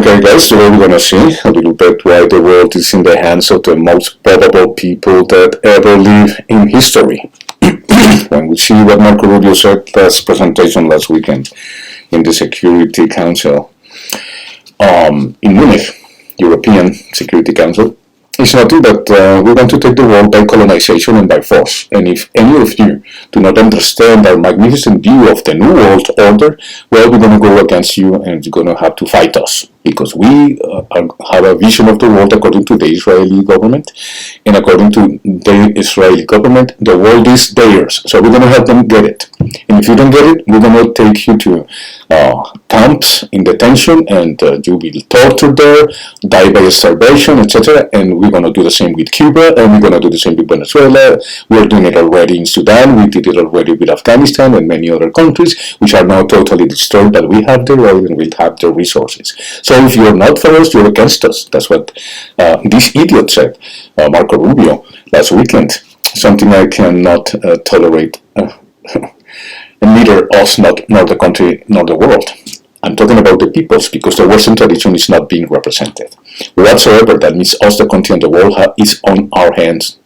Okay, guys, so we're going to see a little bit why the world is in the hands of the most probable people that ever lived in history. When we see what Marco Rubio said last presentation last weekend in the Security Council in Munich, European Security Council, it's nothing but we want to take the world by colonization and by force. And if any of you do not understand our magnificent view of the New World Order, well, we're going to go against you and you're going to have to fight us. Because we have a vision of the world according to the Israeli government. And according to the Israeli government, the world is theirs. So we're going to help them get it. And if you don't get it, we're going to take you to camps in detention, and you will torture there, die by starvation, etc. And we're going to do the same with Cuba, and we're going to do the same with Venezuela. We're doing it already in Sudan. We did it already with Afghanistan and many other countries, which are now totally destroyed, but we have the oil and we have the resources. So if you're not for us, you're against us. That's what this idiot said, Marco Rubio, last weekend. Something I cannot tolerate. Neither us, nor the country, nor the world. I'm talking about the peoples, because the Western tradition is not being represented. Whatsoever, that means us, the country, and the world is on our hands,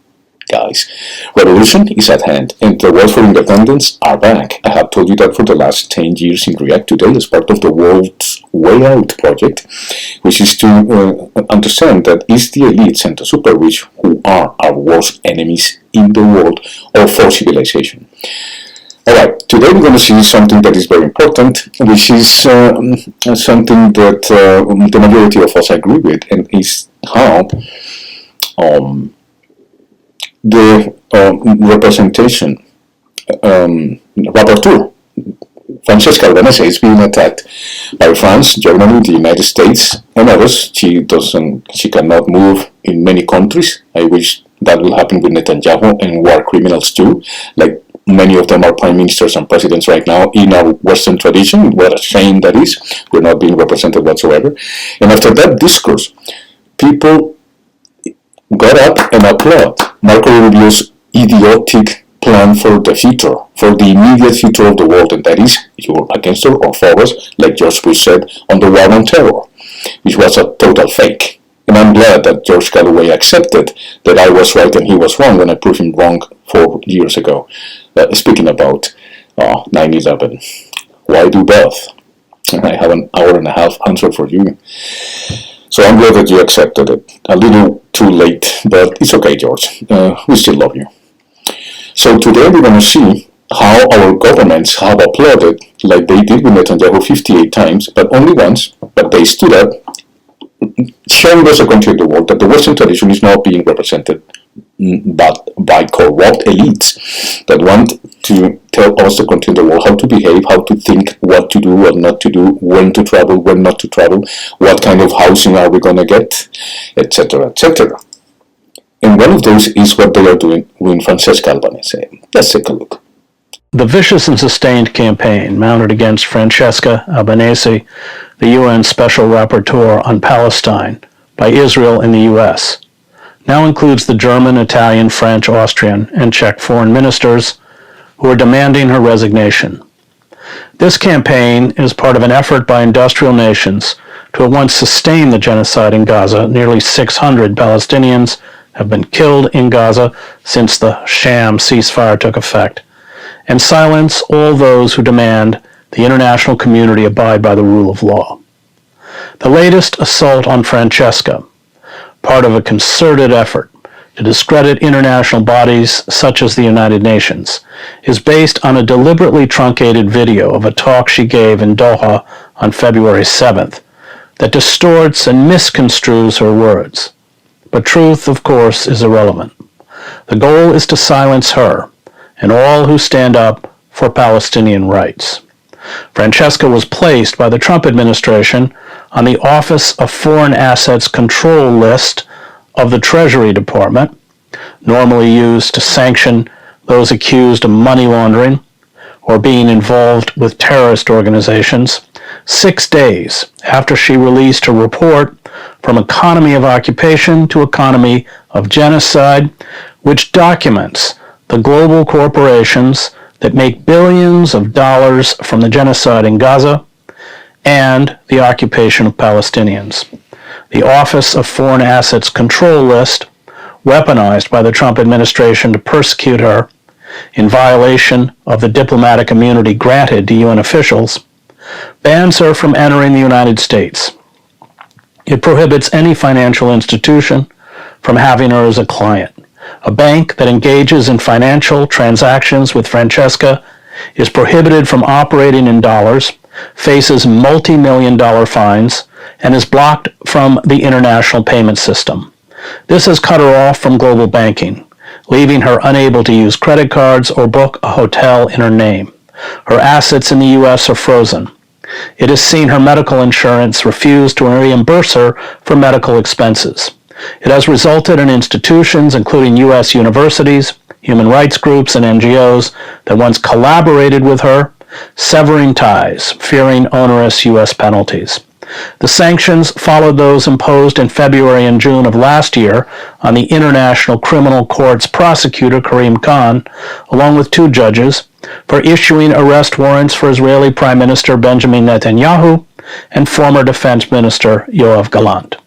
guys. Revolution is at hand, and the wars for independence are back. I have told you that for the last 10 years in React Today as part of the World's Way Out project, which is to understand that it's the elites and the super rich who are our worst enemies in the world or for civilization. Alright, today we're going to see something that is very important, which is something that the majority of us agree with, and is how the representation, rapporteur, Francesca Albanese, is being attacked by France, Germany, the United States, and others. She cannot move in many countries. I wish that will happen with Netanyahu and war criminals too, like many of them are prime ministers and presidents right now in our Western tradition. What a shame that is. We're not being represented whatsoever. And after that discourse, people got up and applauded Marco Rubio's idiotic plan for the future, for the immediate future of the world, and that is, you're against or for us, like George Bush said, on the war on terror, which was a total fake. And I'm glad that George Galloway accepted that I was right and he was wrong, and I proved him wrong 4 years ago. Speaking about 9/11, why do both? I have an hour and a half answer for you. So I'm glad that you accepted it. A little too late, but it's okay, George. We still love you. So today we're going to see how our governments have applauded, like they did with Netanyahu 58 times, but only once, but they stood up, showing us a country of the world that the Western tradition is not being represented but by corrupt elites that want to tell us, the country of the world, how to behave, how to think, what to do, what not to do, when to travel, when not to travel, what kind of housing are we going to get, etc., etc. And one of those is what they are doing with Francesca Albanese. Let's take a look. The vicious and sustained campaign mounted against Francesca Albanese, the UN Special Rapporteur on Palestine, by Israel and the U.S., now includes the German, Italian, French, Austrian, and Czech foreign ministers who are demanding her resignation. This campaign is part of an effort by industrial nations to at once sustain the genocide in Gaza. Nearly 600 Palestinians have been killed in Gaza since the sham ceasefire took effect, and silence all those who demand the international community abide by the rule of law. The latest assault on Francesca, part of a concerted effort to discredit international bodies such as the United Nations, is based on a deliberately truncated video of a talk she gave in Doha on February 7th that distorts and misconstrues her words. But truth, of course, is irrelevant. The goal is to silence her and all who stand up for Palestinian rights. Francesca was placed by the Trump administration on the Office of Foreign Assets Control list of the Treasury Department, normally used to sanction those accused of money laundering or being involved with terrorist organizations, 6 days after she released her report From Economy of Occupation to Economy of Genocide, which documents the global corporations that make billions of dollars from the genocide in Gaza and the occupation of Palestinians. The Office of Foreign Assets Control list, weaponized by the Trump administration to persecute her in violation of the diplomatic immunity granted to UN officials, bans her from entering the United States. It prohibits any financial institution from having her as a client. A bank that engages in financial transactions with Francesca is prohibited from operating in dollars, faces multi-million-dollar fines, and is blocked from the international payment system. This has cut her off from global banking, leaving her unable to use credit cards or book a hotel in her name. Her assets in the U.S. are frozen. It has seen her medical insurance refuse to reimburse her for medical expenses. It has resulted in institutions, including U.S. universities, human rights groups, and NGOs that once collaborated with her, severing ties, fearing onerous U.S. penalties. The sanctions followed those imposed in February and June of last year on the International Criminal Court's prosecutor Karim Khan, along with 2 judges, for issuing arrest warrants for Israeli Prime Minister Benjamin Netanyahu and former Defense Minister Yoav Gallant.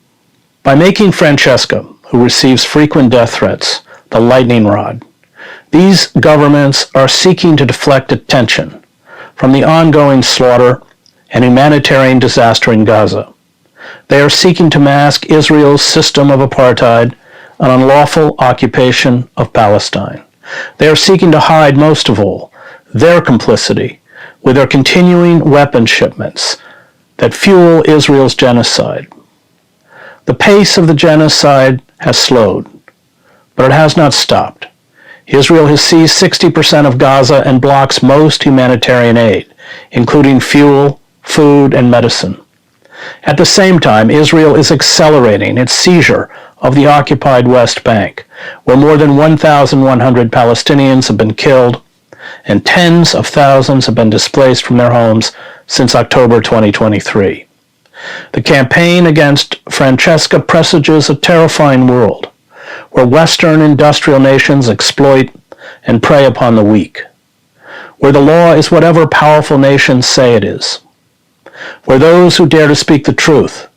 By making Francesca, who receives frequent death threats, the lightning rod, these governments are seeking to deflect attention from the ongoing slaughter and humanitarian disaster in Gaza. They are seeking to mask Israel's system of apartheid, an unlawful occupation of Palestine. They are seeking to hide, most of all, their complicity with their continuing weapon shipments that fuel Israel's genocide. The pace of the genocide has slowed, but it has not stopped. Israel has seized 60% of Gaza and blocks most humanitarian aid, including fuel, food, and medicine. At the same time, Israel is accelerating its seizure of the occupied West Bank, where more than 1,100 Palestinians have been killed and tens of thousands have been displaced from their homes since October 2023. The campaign against Francesca presages a terrifying world where Western industrial nations exploit and prey upon the weak, where the law is whatever powerful nations say it is, where those who dare to speak the truth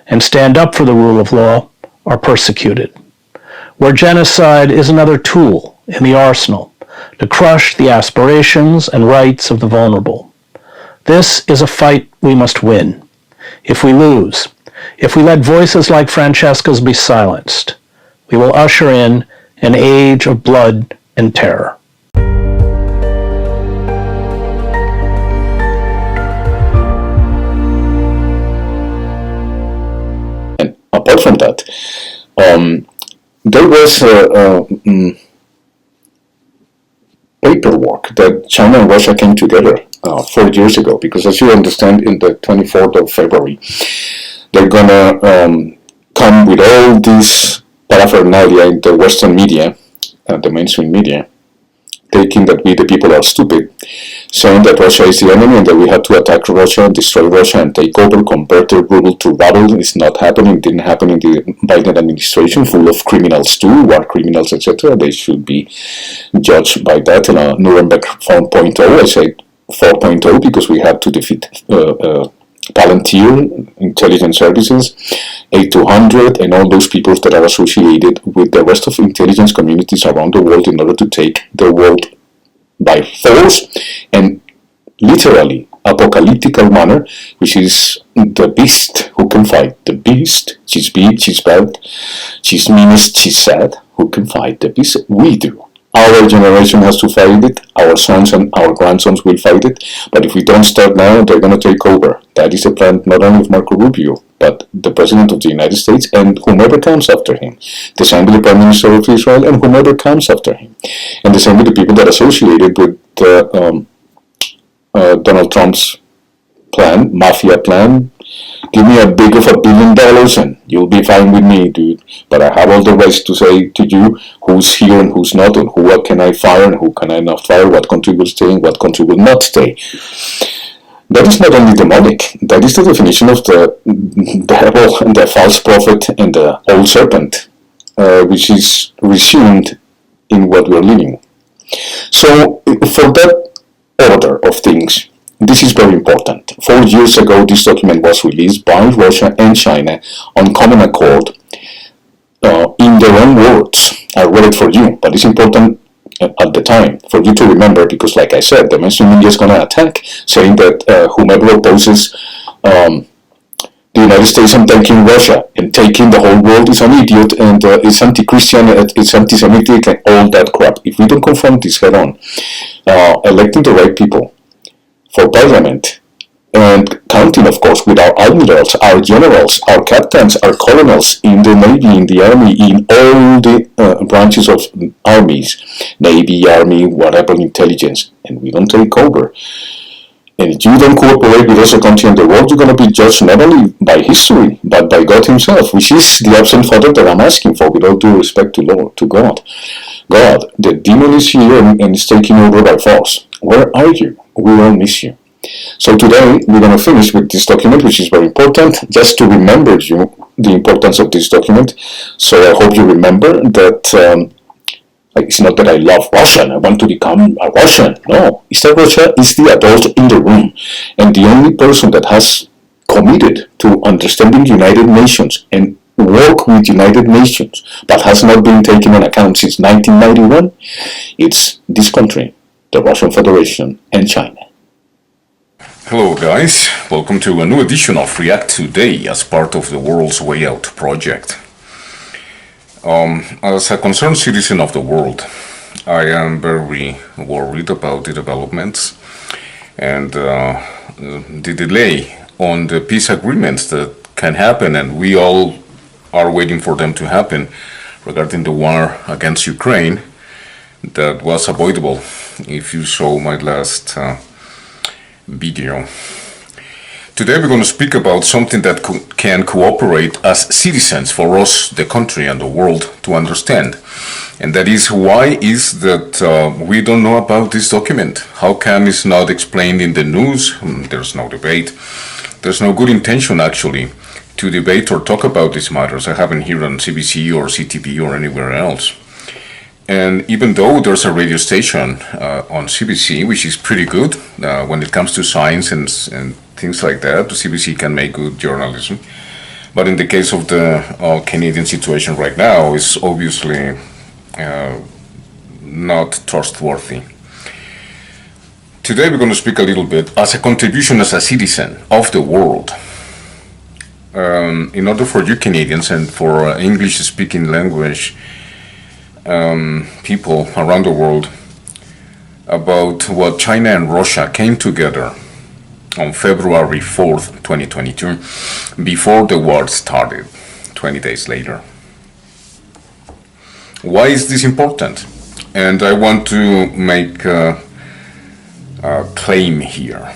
and stand up for the rule of law are persecuted, where genocide is another tool in the arsenal to crush the aspirations and rights of the vulnerable. This is a fight we must win. If we lose, if we let voices like Francesca's be silenced, we will usher in an age of blood and terror. Apart from that, there was paperwork that China and Russia came together 4 years ago, because as you understand, in the 24th of February, they're gonna come with all this paraphernalia in the Western media, the mainstream media, taking that we the people are stupid, saying that Russia is the enemy and that we have to attack Russia and destroy Russia and take over, convert the ruble to ruble. It's not happening. It didn't happen in the Biden administration, full of criminals too, war criminals, etc. They should be judged by that. Nuremberg 4.0, I say 4.0 because we had to defeat Palantir, intelligence services, A200, and all those people that are associated with the rest of intelligence communities around the world in order to take the world by force and literally apocalyptical manner, which is the beast who can fight the beast. She's big, she's bad, she's meanest, she's sad. Who can fight the beast? We do. Our generation has to fight it, our sons and our grandsons will fight it, but if we don't start now, they're going to take over. That is the plan not only of Marco Rubio, but the President of the United States and whomever comes after him. The same with the Prime Minister of Israel and whomever comes after him. And the same with the people that are associated with Donald Trump's plan, mafia plan. Give me a big of $1 billion and you'll be fine with me, dude. But I have all the rights to say to you who's here and who's not, and who can I fire and who can I not fire, what country will stay and what country will not stay. That is not only demonic, that is the definition of the devil and the false prophet and the old serpent, which is resumed in what we're living. So, for that order of things, this is very important. 4 years ago, this document was released by Russia and China on common accord in their own words. I read it for you, but it's important at the time for you to remember, because like I said, the mainstream media is going to attack, saying that whomever opposes the United States attacking Russia and taking the whole world is an idiot, and it's anti-Christian, it's anti-Semitic, and all that crap. If we don't confront this head on, electing the right people for parliament, and counting, of course, with our admirals, our generals, our captains, our colonels in the Navy, in the Army, in all the branches of armies, Navy, Army, whatever, intelligence, and we don't take over. And if you don't cooperate with other country in the world, you're going to be judged not only by history, but by God himself, which is the absent father that I'm asking for, with all due respect to God. God, the demon is here and is taking over by force. Where are you? We all miss you. So today, we're going to finish with this document, which is very important, just to remember you the importance of this document. So I hope you remember that it's not that I love Russia and I want to become a Russian. No, it's that Russia is the adult in the room. And the only person that has committed to understanding United Nations and work with United Nations, but has not been taken on account since 1991, it's this country, the Russian Federation and China. Hello guys, welcome to a new edition of React Today as part of the World's Way Out project. As a concerned citizen of the world, I am very worried about the developments and the delay on the peace agreements that can happen, and we all are waiting for them to happen, regarding the war against Ukraine that was avoidable if you saw my last video. Today we're going to speak about something that can cooperate as citizens for us, the country and the world, to understand. And that is, why is that we don't know about this document? How come it's not explained in the news? There's no debate. There's no good intention actually to debate or talk about these matters. I haven't heard on CBC or CTV or anywhere else. And even though there's a radio station on CBC, which is pretty good when it comes to science and things like that, CBC can make good journalism. But in the case of the Canadian situation right now, it's obviously not trustworthy. Today we're going to speak a little bit as a contribution as a citizen of the world. In order for you Canadians and for English-speaking language people around the world, about what China and Russia came together on February 4th, 2022, before the war started, 20 days later. Why is this important? And I want to make a claim here.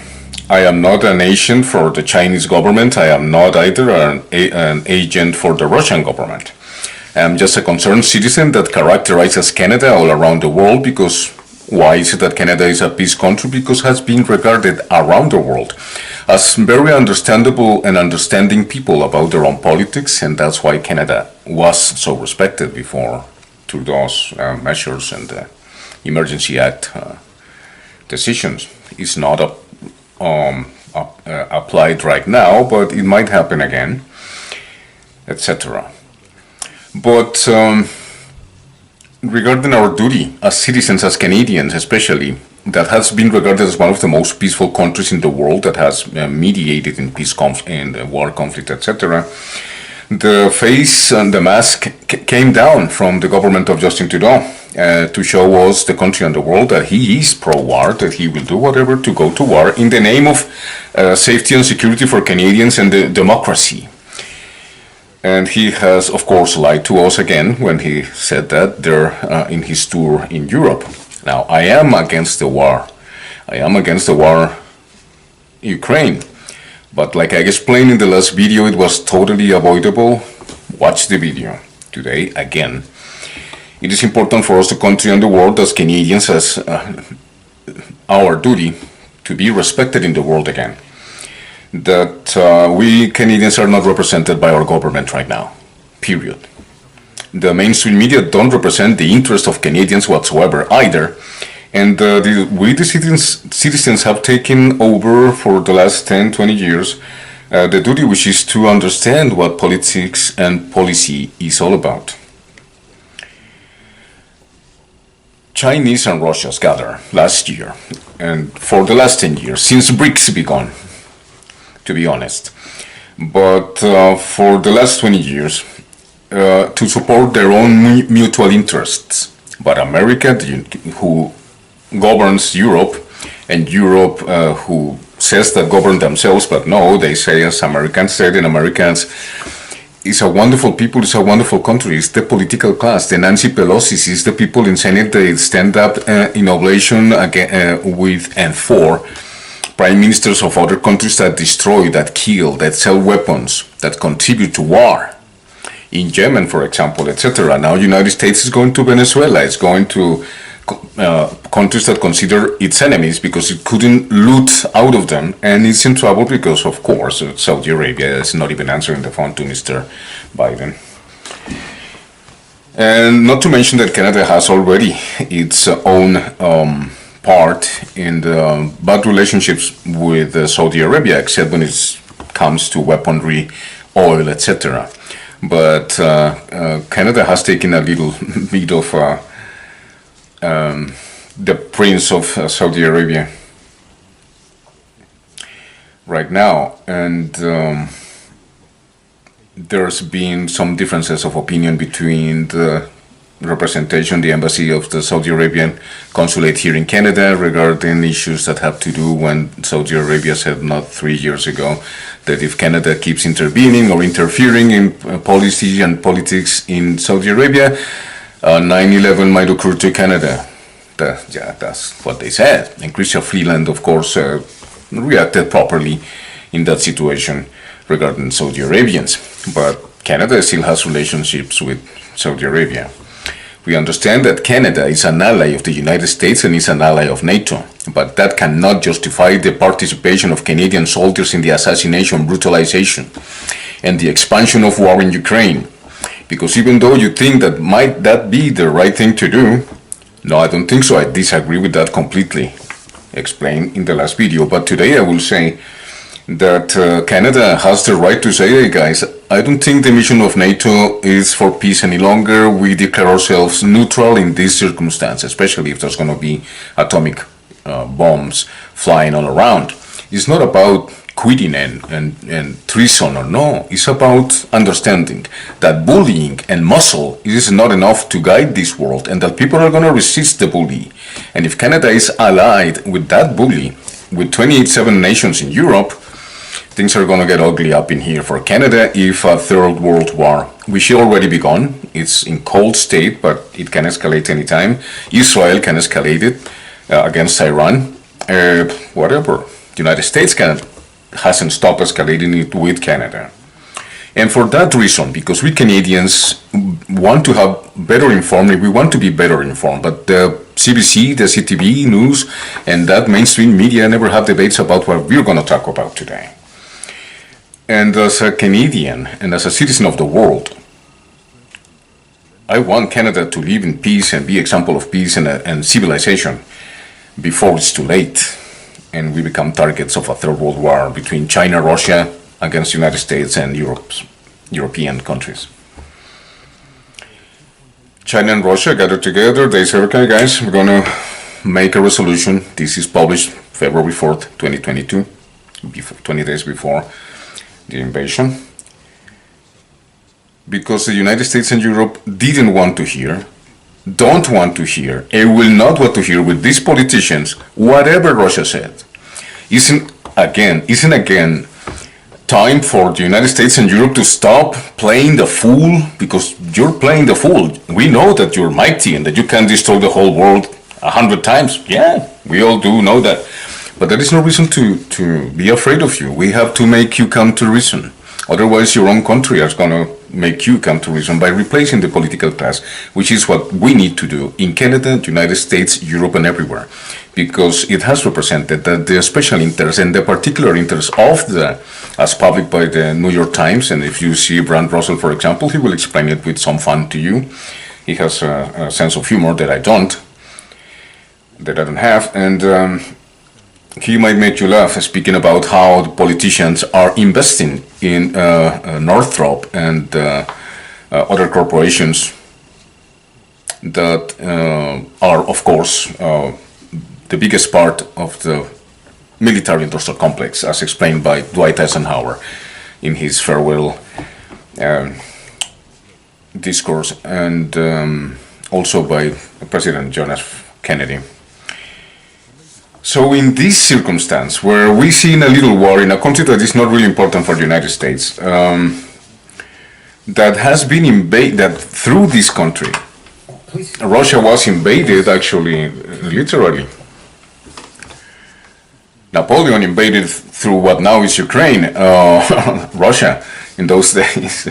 I am not an agent for the Chinese government. I am not either an agent for the Russian government. I am just a concerned citizen that characterizes Canada all around the world. Because why is it that Canada is a peace country? Because it has been regarded around the world as very understandable and understanding people about their own politics, and that's why Canada was so respected before Trudeau's measures and the Emergency Act decisions. It's not applied right now, but it might happen again, etc. But regarding our duty as citizens, as Canadians especially, that has been regarded as one of the most peaceful countries in the world, that has mediated in peace and war conflict, etc. The face and the mask came down from the government of Justin Trudeau to show us, the country and the world, that he is pro-war, that he will do whatever to go to war in the name of safety and security for Canadians and the democracy. And he has, of course, lied to us again when he said that there in his tour in Europe. Now, I am against the war. I am against the war in Ukraine. But like I explained in the last video, it was totally avoidable. Watch the video today again. It is important for us, the country and the world, as Canadians, as our duty to be respected in the world again. That we Canadians are not represented by our government right now, period. The mainstream media don't represent the interest of Canadians whatsoever either, And we, the citizens, have taken over for the last 10, 20 years the duty, which is to understand what politics and policy is all about. Chinese and Russians gathered last year, and for the last 10 years, since BRICS began, to be honest. But for the last 20 years, to support their own mutual interests. But America, who governs Europe, and Europe, who says that govern themselves, but no, they say, as Americans said, and Americans, it's a wonderful people, it's a wonderful country, it's the political class, the Nancy Pelosi's, it's the people in Senate, they stand up in oblation with and for prime ministers of other countries that destroy, that kill, that sell weapons, that contribute to war. In Yemen, for example, etc. Now United States is going to Venezuela, it's going to countries that consider its enemies because it couldn't loot out of them, and it's in trouble because, of course, Saudi Arabia is not even answering the phone to Mr. Biden. And not to mention that Canada has already its own part in the bad relationships with Saudi Arabia, except when it comes to weaponry, oil, etc. But Canada has taken a little bit of the Prince of Saudi Arabia right now, and there's been some differences of opinion between the representation, the embassy of the Saudi Arabian consulate here in Canada regarding issues that have to do when Saudi Arabia said not 3 years ago that if Canada keeps intervening or interfering in policy and politics in Saudi Arabia, 9/11 might occur to Canada. Yeah, that's what they said. And Chrystia Freeland, of course, reacted properly in that situation regarding Saudi Arabians. But Canada still has relationships with Saudi Arabia. We understand that Canada is an ally of the United States and is an ally of NATO, but that cannot justify the participation of Canadian soldiers in the assassination, brutalization, and the expansion of war in Ukraine. Because even though you think that might that be the right thing to do, no, I don't think so. I disagree with that completely, explained in the last video. But today I will say that Canada has the right to say, hey guys, I don't think the mission of NATO is for peace any longer. We declare ourselves neutral in this circumstance, especially if there's going to be atomic bombs flying all around. It's not about quitting and treason or no. It's about understanding that bullying and muscle is not enough to guide this world, and that people are going to resist the bully. And if Canada is allied with that bully, with 27 nations in Europe, things are going to get ugly up in here for Canada if a third world war, which already begun. It's in cold state, but it can escalate anytime. Israel can escalate it against Iran, whatever. The United States hasn't stopped escalating it with Canada. And for that reason, because we Canadians want to have better informed, we want to be better informed, but the CBC, the CTV news, and that mainstream media never have debates about what we're going to talk about today. And as a Canadian and as a citizen of the world, I want Canada to live in peace and be example of peace and civilization before it's too late and we become targets of a third world war between China, Russia, against the United States and European countries. China and Russia gathered together. They said, okay guys, we're going to make a resolution. This is published February 4th, 2022, 20 days before the invasion. Because the United States and Europe didn't want to hear, don't want to hear, and will not want to hear with these politicians whatever Russia said. Isn't again time for the United States and Europe to stop playing the fool? Because you're playing the fool. We know that you're mighty and that you can destroy the whole world 100 times. Yeah, we all do know that. But there is no reason to be afraid of you. We have to make you come to reason. Otherwise, your own country is going to make you come to reason by replacing the political class, which is what we need to do in Canada, United States, Europe, and everywhere. Because it has represented that the special interest and the particular interest of as published by the New York Times, and if you see Brand Russell, for example, he will explain it with some fun to you. He has a sense of humor that I don't. that I don't have, and he might make you laugh speaking about how the politicians are investing in Northrop and other corporations that are, of course, the biggest part of the military industrial complex, as explained by Dwight Eisenhower in his farewell discourse, and also by President John F. Kennedy. So in this circumstance, where we see in a little war in a country that is not really important for the United States, that has been invaded, that through this country, Russia was invaded actually, literally. Napoleon invaded through what now is Ukraine, Russia in those days.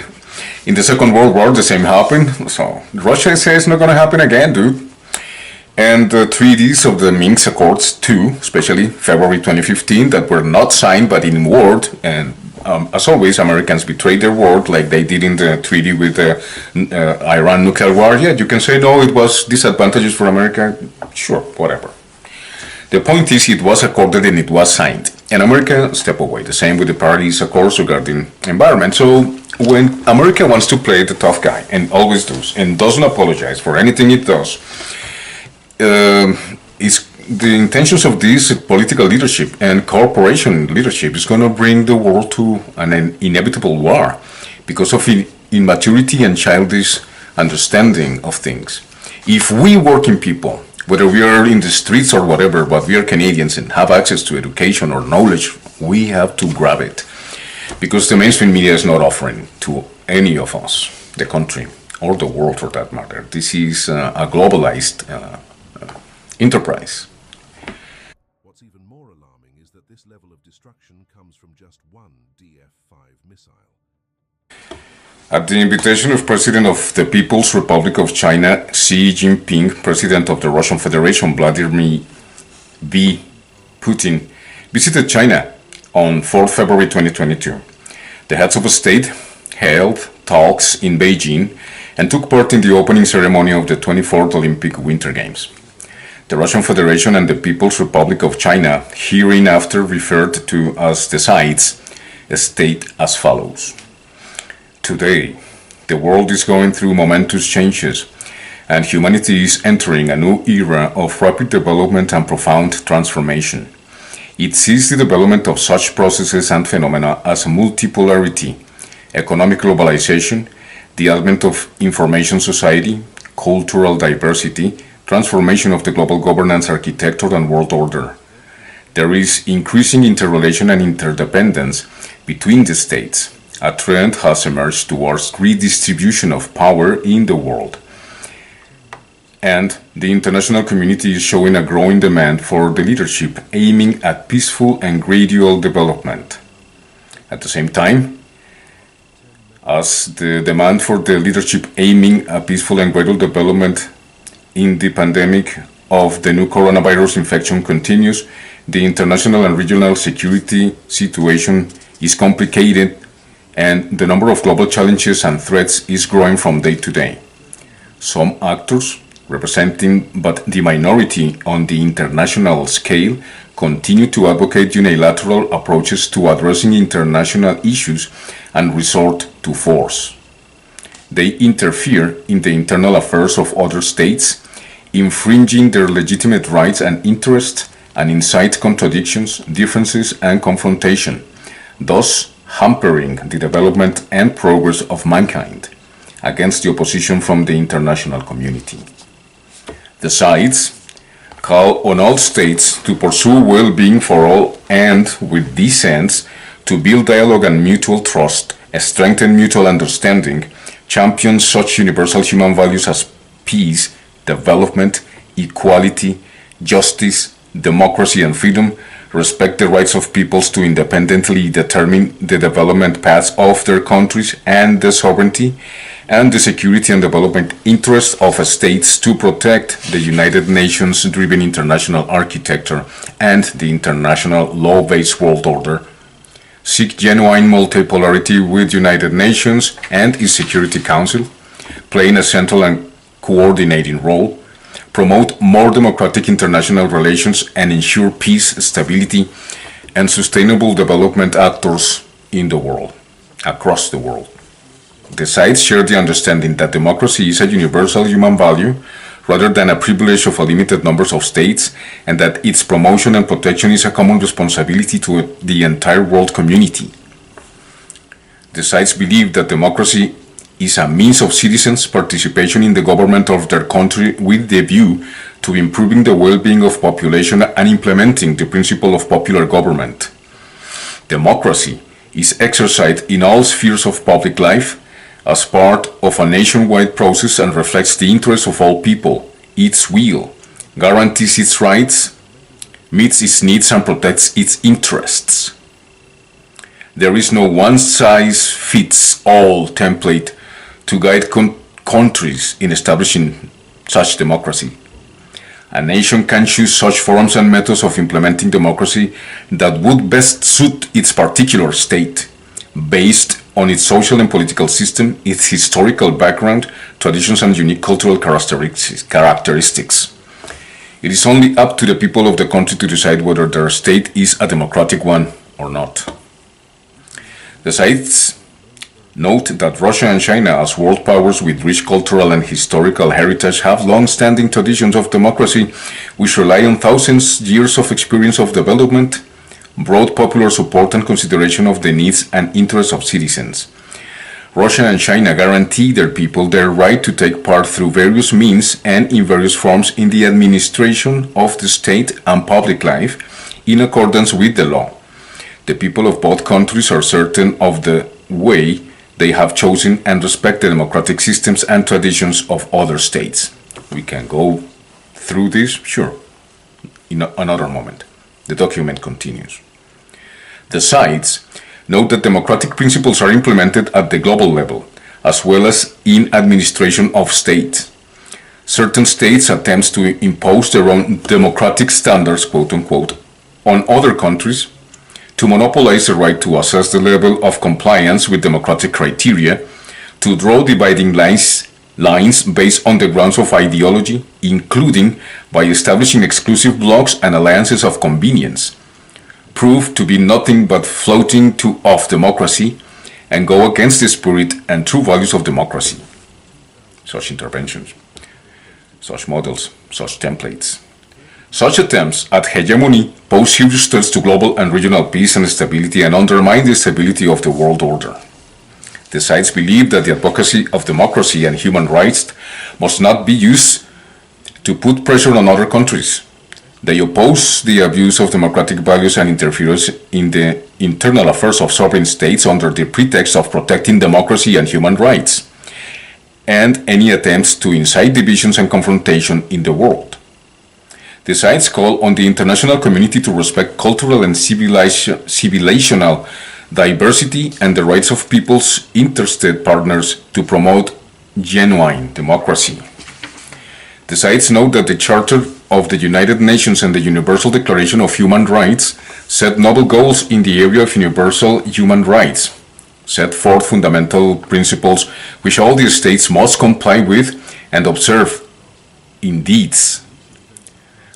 In the Second World War, the same happened. So Russia says it's not going to happen again, dude. And the treaties of the Minsk Accords too, especially February 2015, that were not signed but in word, and as always, Americans betrayed their word, like they did in the treaty with the Iran nuclear war. Yeah, you can say, no, it was disadvantageous for America. Sure, whatever. The point is, it was accorded and it was signed. And America stepped away. The same with the Paris Accords regarding environment. So when America wants to play the tough guy, and always does, and doesn't apologize for anything it does, is the intentions of this political leadership and corporation leadership is going to bring the world to an inevitable war because of immaturity and childish understanding of things. If we working people, whether we are in the streets or whatever, but we are Canadians and have access to education or knowledge, we have to grab it. Because the mainstream media is not offering to any of us, the country, or the world for that matter. This is a globalized enterprise. What's even more alarming is that this level of destruction comes from just one DF-5 missile. At the invitation of President of the People's Republic of China, Xi Jinping, President of the Russian Federation, Vladimir V. Putin, visited China on 4 February 2022. The heads of state held talks in Beijing and took part in the opening ceremony of the 24th Olympic Winter Games. The Russian Federation and the People's Republic of China, hereinafter referred to as the sides, state as follows. Today, the world is going through momentous changes, and humanity is entering a new era of rapid development and profound transformation. It sees the development of such processes and phenomena as multipolarity, economic globalization, the advent of information society, cultural diversity, transformation of the global governance architecture and world order. There is increasing interrelation and interdependence between the states. A trend has emerged towards redistribution of power in the world. And the international community is showing a growing demand for the leadership aiming at peaceful and gradual development. At the same time, as the demand for the leadership aiming at peaceful and gradual development in the pandemic of the new coronavirus infection continues, the international and regional security situation is complicated and the number of global challenges and threats is growing from day to day. Some actors, representing but the minority on the international scale, continue to advocate unilateral approaches to addressing international issues and resort to force. They interfere in the internal affairs of other states, infringing their legitimate rights and interests, and incite contradictions, differences, and confrontation, thus hampering the development and progress of mankind against the opposition from the international community. The sides call on all states to pursue well-being for all and, with this sense, to build dialogue and mutual trust, strengthen mutual understanding, champion such universal human values as peace, development, equality, justice, democracy and freedom, respect the rights of peoples to independently determine the development paths of their countries and the sovereignty, and the security and development interests of states to protect the United Nations-driven international architecture and the international law-based world order, seek genuine multipolarity with United Nations and its Security Council, playing a central and coordinating role, promote more democratic international relations, and ensure peace, stability, and sustainable development actors in the world, across the world. The sides share the understanding that democracy is a universal human value rather than a privilege of a limited number of states, and that its promotion and protection is a common responsibility to the entire world community. The sides believe that democracy is a means of citizens' participation in the government of their country with the view to improving the well-being of population and implementing the principle of popular government. Democracy is exercised in all spheres of public life as part of a nationwide process and reflects the interests of all people, its will, guarantees its rights, meets its needs, and protects its interests. There is no one-size-fits-all template to guide countries in establishing such democracy. A nation can choose such forms and methods of implementing democracy that would best suit its particular state, based on its social and political system, its historical background, traditions, and unique cultural characteristics. It is only up to the people of the country to decide whether their state is a democratic one or not. The sides note that Russia and China, as world powers with rich cultural and historical heritage, have long-standing traditions of democracy which rely on thousands of years of experience of development, broad popular support, and consideration of the needs and interests of citizens. Russia and China guarantee their people their right to take part through various means and in various forms in the administration of the state and public life in accordance with the law. The people of both countries are certain of the way they have chosen and respect the democratic systems and traditions of other states. We can go through this, sure, in another moment. The document continues. The sides note that democratic principles are implemented at the global level, as well as in administration of state. Certain states attempt to impose their own democratic standards, quote unquote, on other countries, to monopolize the right to assess the level of compliance with democratic criteria, to draw dividing lines based on the grounds of ideology, including by establishing exclusive blocs and alliances of convenience, prove to be nothing but floating of democracy, and go against the spirit and true values of democracy. Such interventions, such models, such templates. Such attempts at hegemony pose serious threats to global and regional peace and stability and undermine the stability of the world order. The sides believe that the advocacy of democracy and human rights must not be used to put pressure on other countries. They oppose the abuse of democratic values and interference in the internal affairs of sovereign states under the pretext of protecting democracy and human rights, and any attempts to incite divisions and confrontation in the world. The sides call on the international community to respect cultural and civilizational diversity and the rights of people's interested partners to promote genuine democracy. The sides note that the Charter of the United Nations and the Universal Declaration of Human Rights set noble goals in the area of universal human rights, set forth fundamental principles which all the states must comply with and observe in deeds.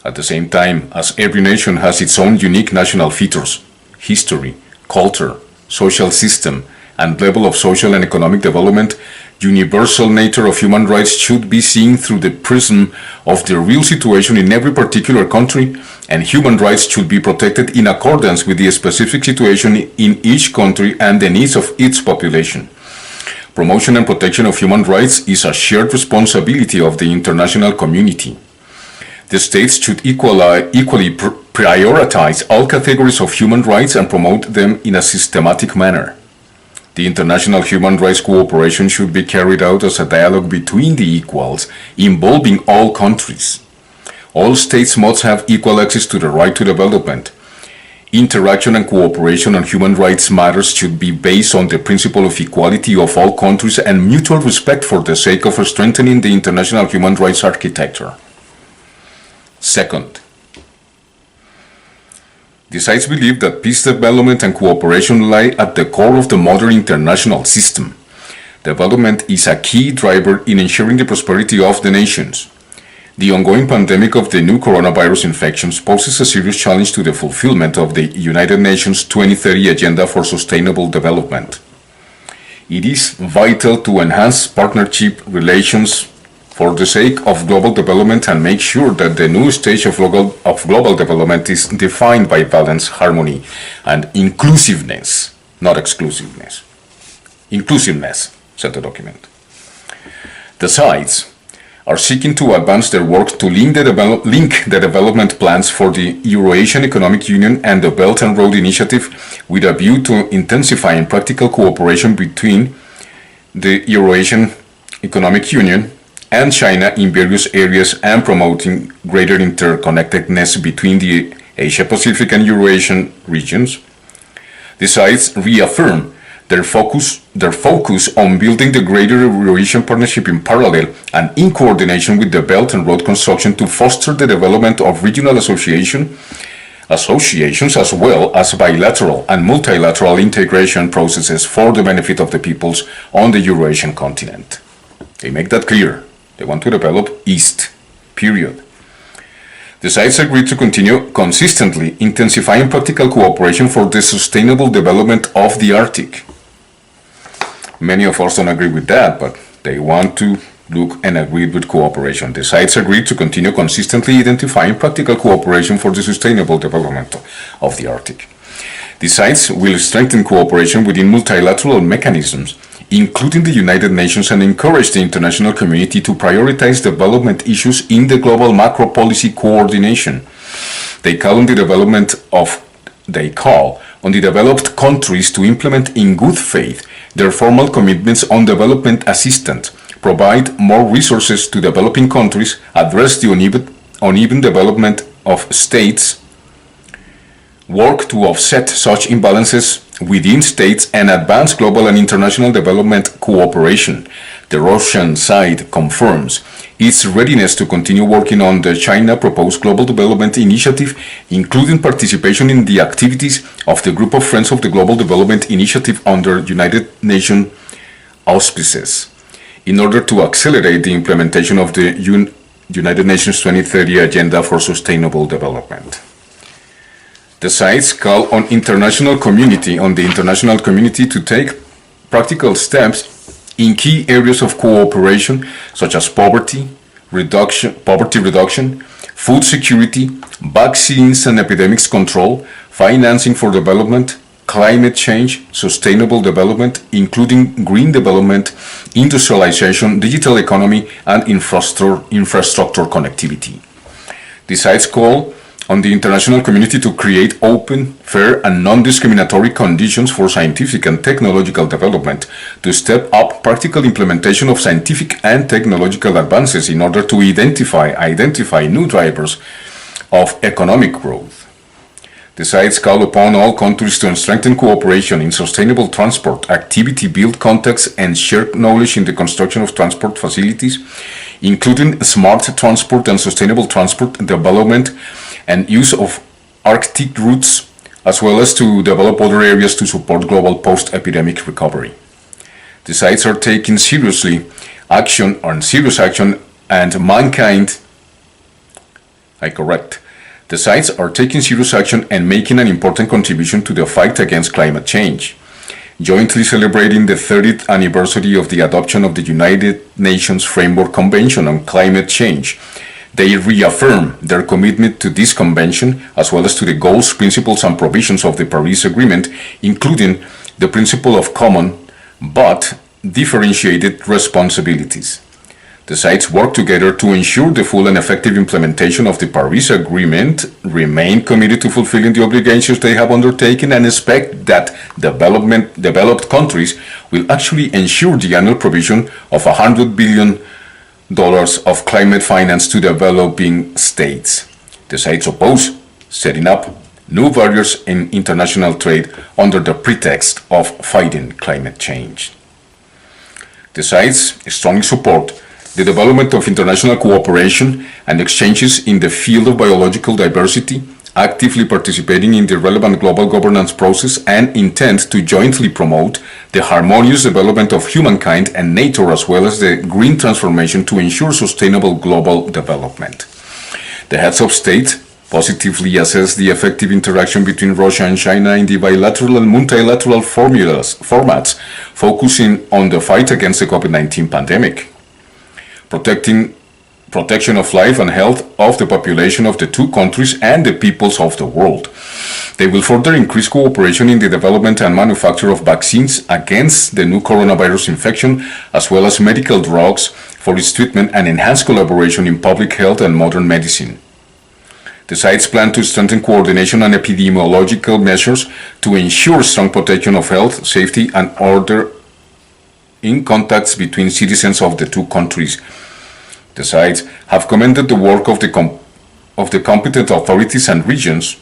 At the same time, as every nation has its own unique national features, history, culture, social system, and level of social and economic development, universal nature of human rights should be seen through the prism of the real situation in every particular country, and human rights should be protected in accordance with the specific situation in each country and the needs of its population. Promotion and protection of human rights is a shared responsibility of the international community. The states should equally prioritize all categories of human rights and promote them in a systematic manner. The international human rights cooperation should be carried out as a dialogue between the equals, involving all countries. All states must have equal access to the right to development. Interaction and cooperation on human rights matters should be based on the principle of equality of all countries and mutual respect for the sake of strengthening the international human rights architecture. Second, the sides believe that peace, development, and cooperation lie at the core of the modern international system. Development is a key driver in ensuring the prosperity of the nations. the ongoing pandemic of the new coronavirus infections poses a serious challenge to the fulfillment of the United Nations 2030 Agenda for Sustainable Development. It is vital to enhance partnership relations for the sake of global development and make sure that the new stage of global development is defined by balance, harmony, and inclusiveness, not exclusiveness. Inclusiveness, said the document. The sides are seeking to advance their work to link the development plans for the Eurasian Economic Union and the Belt and Road Initiative with a view to intensifying practical cooperation between the Eurasian Economic Union and China in various areas and promoting greater interconnectedness between the Asia-Pacific and Eurasian regions. The sides reaffirm their focus on building the greater Eurasian partnership in parallel and in coordination with the Belt and Road construction to foster the development of regional associations as well as bilateral and multilateral integration processes for the benefit of the peoples on the Eurasian continent. They make that clear. They want to develop East, period. The sides agreed to continue consistently intensifying practical cooperation for the sustainable development of the Arctic. Many of us don't agree with that, but they want to look and agree with cooperation. The sides agreed to continue consistently identifying practical cooperation for the sustainable development of the Arctic. The sides will strengthen cooperation within multilateral mechanisms, including the United Nations, and encourage the international community to prioritize development issues in the global macro policy coordination. They call on the developed countries to implement in good faith their formal commitments on development assistance, provide more resources to developing countries, address the uneven development of states, work to offset such imbalances within states, and advance global and international development cooperation. The Russian side confirms its readiness to continue working on the China proposed Global Development Initiative, including participation in the activities of the Group of Friends of the Global Development Initiative under United Nations auspices, in order to accelerate the implementation of the United Nations 2030 Agenda for Sustainable Development. The sides call on the international community to take practical steps in key areas of cooperation such as poverty reduction, food security, vaccines and epidemics control, financing for development, climate change, sustainable development, including green development, industrialization, digital economy, and infrastructure connectivity. The sides call on the international community to create open, fair, and non-discriminatory conditions for scientific and technological development, to step up practical implementation of scientific and technological advances in order to identify new drivers of economic growth. The sides call upon all countries to strengthen cooperation in sustainable transport, activity, build contacts, and share knowledge in the construction of transport facilities, including smart transport and sustainable transport development and use of Arctic routes, as well as to develop other areas to support global post-epidemic recovery. The sides are taking serious action, and mankind, The sides are taking serious action and making an important contribution to the fight against climate change. Jointly celebrating the 30th anniversary of the adoption of the United Nations Framework Convention on Climate Change, they reaffirm their commitment to this convention, as well as to the goals, principles, and provisions of the Paris Agreement, including the principle of common but differentiated responsibilities. The sides work together to ensure the full and effective implementation of the Paris Agreement, remain committed to fulfilling the obligations they have undertaken, and expect that developed countries will actually ensure the annual provision of $100 billion of climate finance to developing states. The sides oppose setting up new barriers in international trade under the pretext of fighting climate change. The sides strongly support the development of international cooperation and exchanges in the field of biological diversity, actively participating in the relevant global governance process and intend to jointly promote the harmonious development of humankind and nature as well as the green transformation to ensure sustainable global development. The heads of state positively assess the effective interaction between Russia and China in the bilateral and multilateral formats, focusing on the fight against the COVID-19 pandemic, protection of life and health of the population of the two countries and the peoples of the world. They will further increase cooperation in the development and manufacture of vaccines against the new coronavirus infection, as well as medical drugs for its treatment, and enhance collaboration in public health and modern medicine. The sides plan to strengthen coordination on epidemiological measures to ensure strong protection of health, safety, and order in contacts between citizens of the two countries. The sides have commended the work of the competent authorities and regions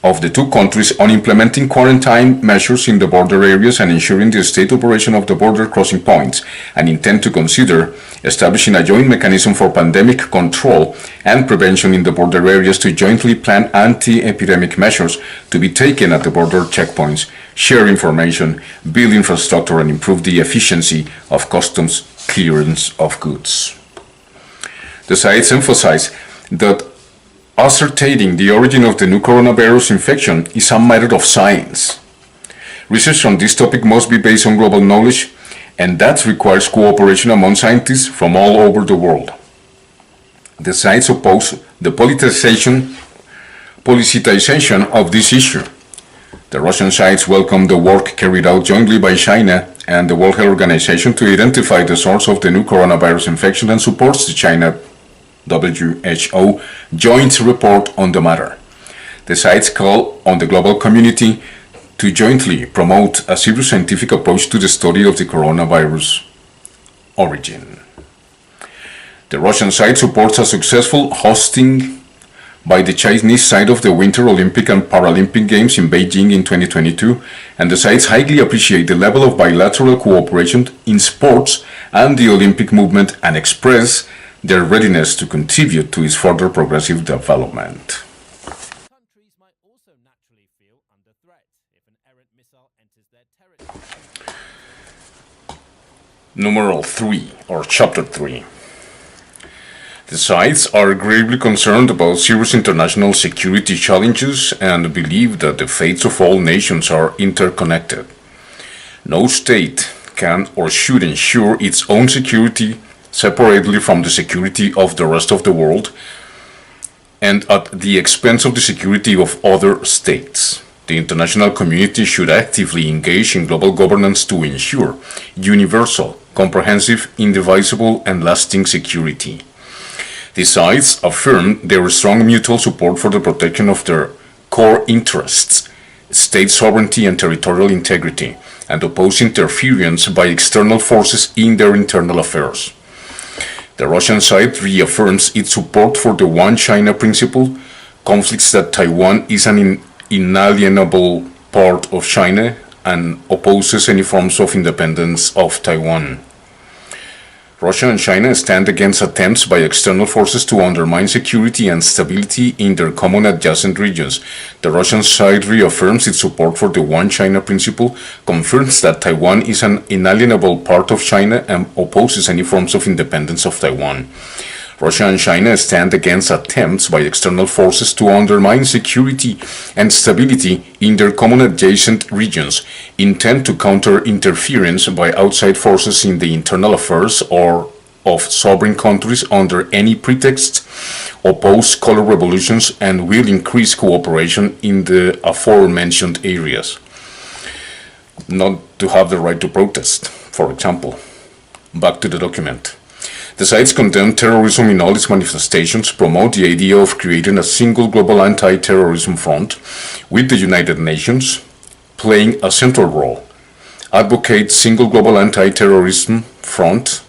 of the two countries on implementing quarantine measures in the border areas and ensuring the state operation of the border crossing points, and intend to consider establishing a joint mechanism for pandemic control and prevention in the border areas to jointly plan anti-epidemic measures to be taken at the border checkpoints, share information, build infrastructure, and improve the efficiency of customs clearance of goods. The sides emphasize that ascertaining the origin of the new coronavirus infection is a matter of science. Research on this topic must be based on global knowledge, and that requires cooperation among scientists from all over the world. The sides oppose the politicization of this issue. The Russian sides welcome the work carried out jointly by China and the World Health Organization to identify the source of the new coronavirus infection and supports the China WHO joint report on the matter. The sides call on the global community to jointly promote a serious scientific approach to the study of the coronavirus origin. The Russian side supports a successful hosting by the Chinese side of the Winter Olympic and Paralympic Games in Beijing in 2022, and the sides highly appreciate the level of bilateral cooperation in sports and the Olympic movement and express their readiness to contribute to its further progressive development. Countries might also naturally feel under threat if an errant missile enters their territory. Numeral 3, or Chapter 3. The sides are gravely concerned about serious international security challenges and believe that the fates of all nations are interconnected. No state can or should ensure its own security separately from the security of the rest of the world and at the expense of the security of other states. The international community should actively engage in global governance to ensure universal, comprehensive, indivisible, and lasting security. The sides affirm their strong mutual support for the protection of their core interests, state sovereignty and territorial integrity, and oppose interference by external forces in their internal affairs. The Russian side reaffirms its support for the One China principle, conflicts that Taiwan is an inalienable part of China, and opposes any forms of independence of Taiwan. Russia and China stand against attempts by external forces to undermine security and stability in their common adjacent regions. The Russian side reaffirms its support for the One China principle, confirms that Taiwan is an inalienable part of China, and opposes any forms of independence of Taiwan. Russia and China stand against attempts by external forces to undermine security and stability in their common adjacent regions, intend to counter interference by outside forces in the internal affairs or of sovereign countries under any pretext, oppose color revolutions, and will increase cooperation in the aforementioned areas. Not to have the right to protest, for example. Back to the document. The sides condemn terrorism in all its manifestations, promote the idea of creating a single global anti-terrorism front with the United Nations playing a central role, advocate single global anti-terrorism front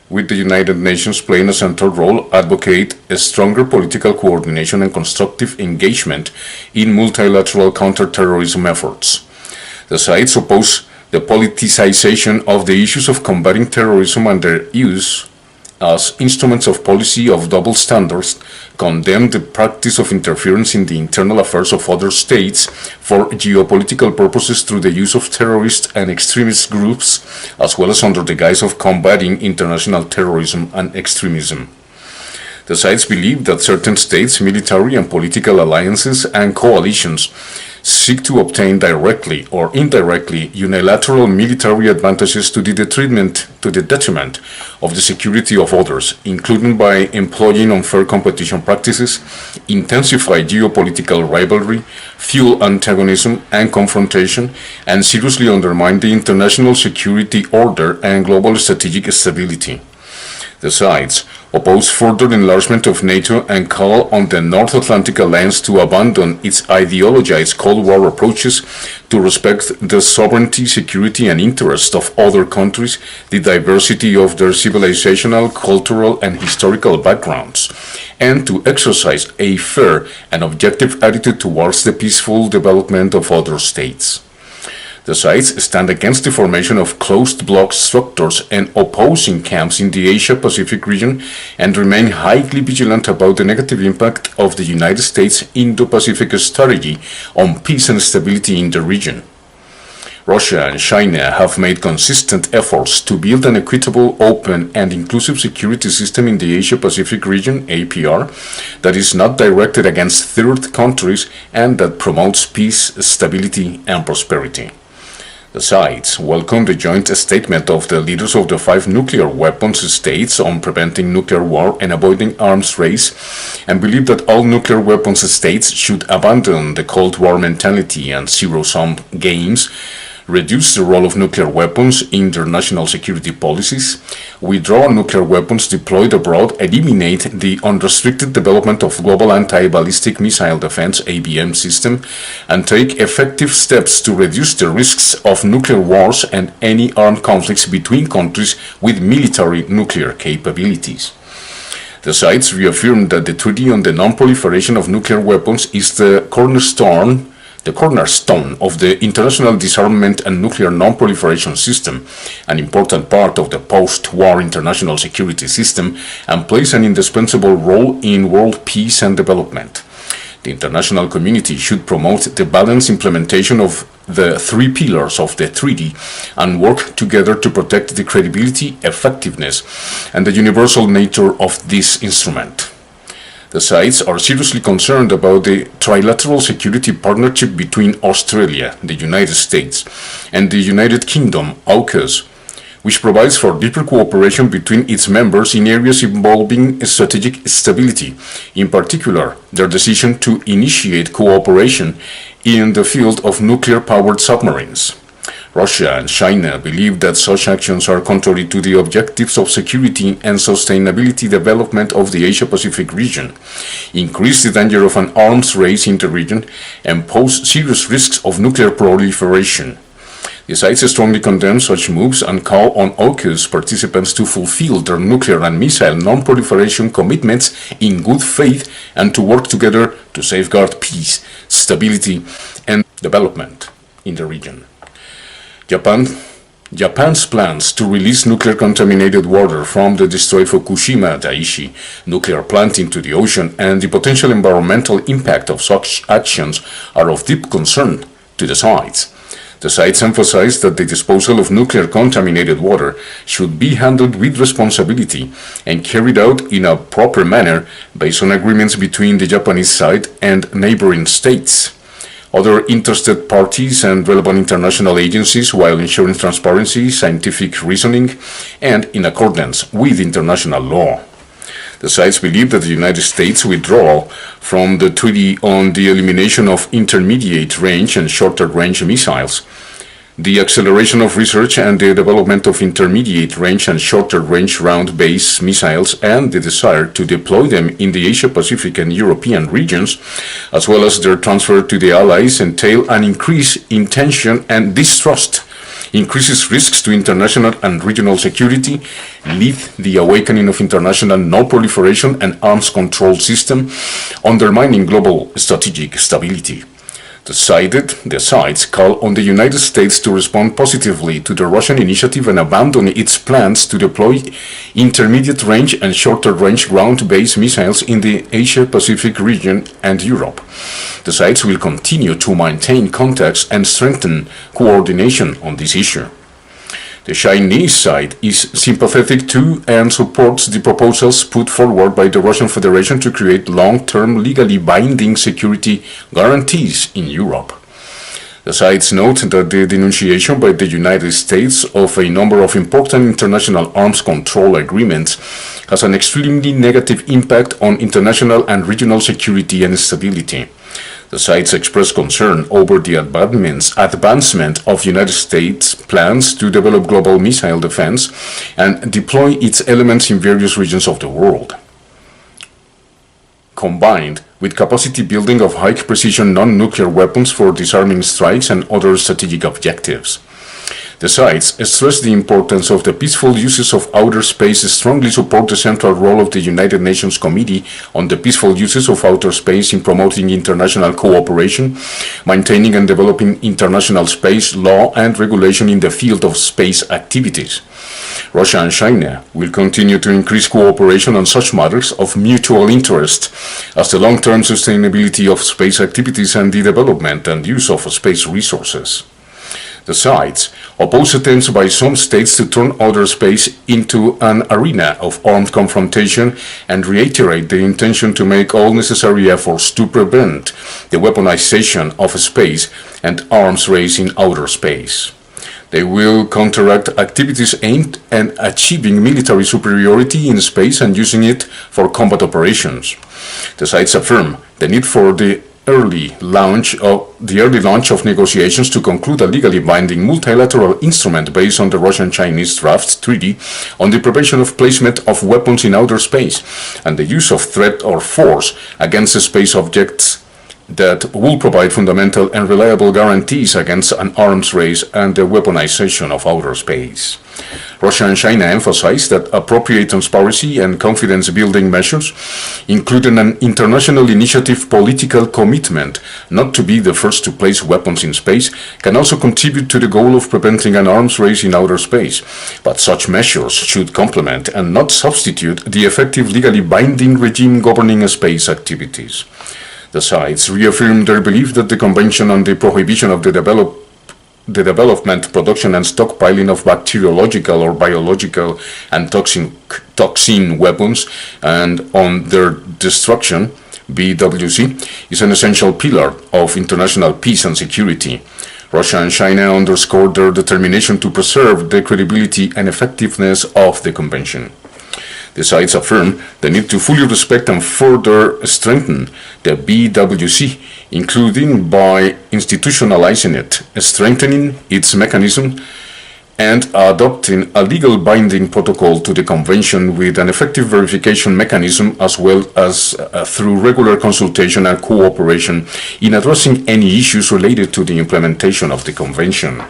with the United Nations playing a central role, advocate a stronger political coordination and constructive engagement in multilateral counter-terrorism efforts. The sides oppose the politicization of the issues of combating terrorism and their use as instruments of policy of double standards, condemn the practice of interference in the internal affairs of other states for geopolitical purposes through the use of terrorist and extremist groups, as well as under the guise of combating international terrorism and extremism. The sides believe that certain states, military and political alliances and coalitions seek to obtain directly or indirectly unilateral military advantages to the detriment of the security of others, including by employing unfair competition practices, intensify geopolitical rivalry, fuel antagonism and confrontation, and seriously undermine the international security order and global strategic stability. The sides oppose further enlargement of NATO and call on the North Atlantic Alliance to abandon its ideologized Cold War approaches to respect the sovereignty, security, and interests of other countries, the diversity of their civilizational, cultural, and historical backgrounds, and to exercise a fair and objective attitude towards the peaceful development of other states. The sides stand against the formation of closed bloc structures and opposing camps in the Asia-Pacific region and remain highly vigilant about the negative impact of the United States Indo-Pacific strategy on peace and stability in the region. Russia and China have made consistent efforts to build an equitable, open, and inclusive security system in the Asia-Pacific region, APR, that is not directed against third countries and that promotes peace, stability, and prosperity. The sides welcome the joint statement of the leaders of the 5 nuclear weapons states on preventing nuclear war and avoiding arms race, and believe that all nuclear weapons states should abandon the Cold War mentality and zero-sum games, reduce the role of nuclear weapons in their national security policies, withdraw nuclear weapons deployed abroad, eliminate the unrestricted development of global anti-ballistic missile defense (ABM) system, and take effective steps to reduce the risks of nuclear wars and any armed conflicts between countries with military nuclear capabilities. The sides reaffirmed that the Treaty on the Non-Proliferation of Nuclear Weapons is the cornerstone of the international disarmament and nuclear non-proliferation system, an important part of the post-war international security system, and plays an indispensable role in world peace and development. The international community should promote the balanced implementation of the 3 pillars of the treaty and work together to protect the credibility, effectiveness, and the universal nature of this instrument. The sides are seriously concerned about the trilateral security partnership between Australia, the United States, and the United Kingdom, AUKUS, which provides for deeper cooperation between its members in areas involving strategic stability, in particular their decision to initiate cooperation in the field of nuclear-powered submarines. Russia and China believe that such actions are contrary to the objectives of security and sustainability development of the Asia-Pacific region, increase the danger of an arms race in the region, and pose serious risks of nuclear proliferation. The sides strongly condemn such moves and call on AUKUS participants to fulfill their nuclear and missile non-proliferation commitments in good faith and to work together to safeguard peace, stability, and development in the region. Japan's plans to release nuclear-contaminated water from the destroyed Fukushima Daiichi nuclear plant into the ocean and the potential environmental impact of such actions are of deep concern to the sides. The sides emphasize that the disposal of nuclear-contaminated water should be handled with responsibility and carried out in a proper manner based on agreements between the Japanese side and neighboring states, other interested parties and relevant international agencies, while ensuring transparency, scientific reasoning, and in accordance with international law. The sides believe that the United States' withdrawal from the Treaty on the Elimination of Intermediate-Range and Shorter-Range Missiles, the acceleration of research and the development of intermediate-range and shorter-range round-based missiles, and the desire to deploy them in the Asia-Pacific and European regions, as well as their transfer to the Allies, entail an increase in tension and distrust, increases risks to international and regional security, lead the awakening of international non-proliferation and arms control system, undermining global strategic stability. The The sides call on the United States to respond positively to the Russian initiative and abandon its plans to deploy intermediate-range and shorter-range ground-based missiles in the Asia-Pacific region and Europe. The sides will continue to maintain contacts and strengthen coordination on this issue. The Chinese side is sympathetic to and supports the proposals put forward by the Russian Federation to create long-term legally binding security guarantees in Europe. The sides note that the denunciation by the United States of a number of important international arms control agreements has an extremely negative impact on international and regional security and stability. The sides express concern over the advancement of United States plans to develop global missile defense and deploy its elements in various regions of the world, combined with capacity building of high-precision non-nuclear weapons for disarming strikes and other strategic objectives. The sides stress the importance of the peaceful uses of outer space, strongly support the central role of the United Nations Committee on the Peaceful Uses of Outer Space in promoting international cooperation, maintaining and developing international space law and regulation in the field of space activities. Russia and China will continue to increase cooperation on such matters of mutual interest as the long-term sustainability of space activities and the development and use of space resources. The sides oppose attempts by some states to turn outer space into an arena of armed confrontation and reiterate the intention to make all necessary efforts to prevent the weaponization of space and arms race in outer space. They will counteract activities aimed at achieving military superiority in space and using it for combat operations. The sides affirm the need for the early launch of negotiations to conclude a legally binding multilateral instrument based on the Russian-Chinese draft treaty on the prevention of placement of weapons in outer space and the use of threat or force against space objects that will provide fundamental and reliable guarantees against an arms race and the weaponization of outer space. Russia and China emphasize that appropriate transparency and confidence-building measures, including an international initiative political commitment not to be the first to place weapons in space, can also contribute to the goal of preventing an arms race in outer space. But such measures should complement and not substitute the effective legally binding regime governing space activities. The sides reaffirm their belief that the Convention on the Prohibition of the Development, Production and Stockpiling of Bacteriological or Biological and Toxin Weapons and on their destruction, BWC, is an essential pillar of international peace and security. Russia and China underscored their determination to preserve the credibility and effectiveness of the Convention. The sides affirm the need to fully respect and further strengthen the BWC, including by institutionalizing it, strengthening its mechanism, and adopting a legal binding protocol to the Convention with an effective verification mechanism as well as through regular consultation and cooperation in addressing any issues related to the implementation of the Convention.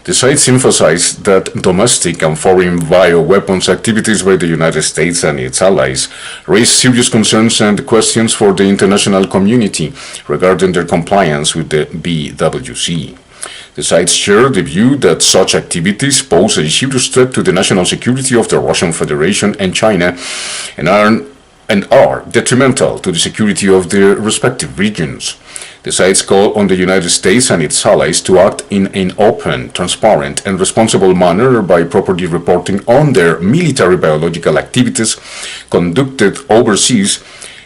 The sides emphasize that domestic and foreign bioweapons activities by the United States and its allies raise serious concerns and questions for the international community regarding their compliance with the BWC. The sides share the view that such activities pose a serious threat to the national security of the Russian Federation and China and are detrimental to the security of their respective regions. The sides call on the United States and its allies to act in an open, transparent, and responsible manner by properly reporting on their military biological activities conducted overseas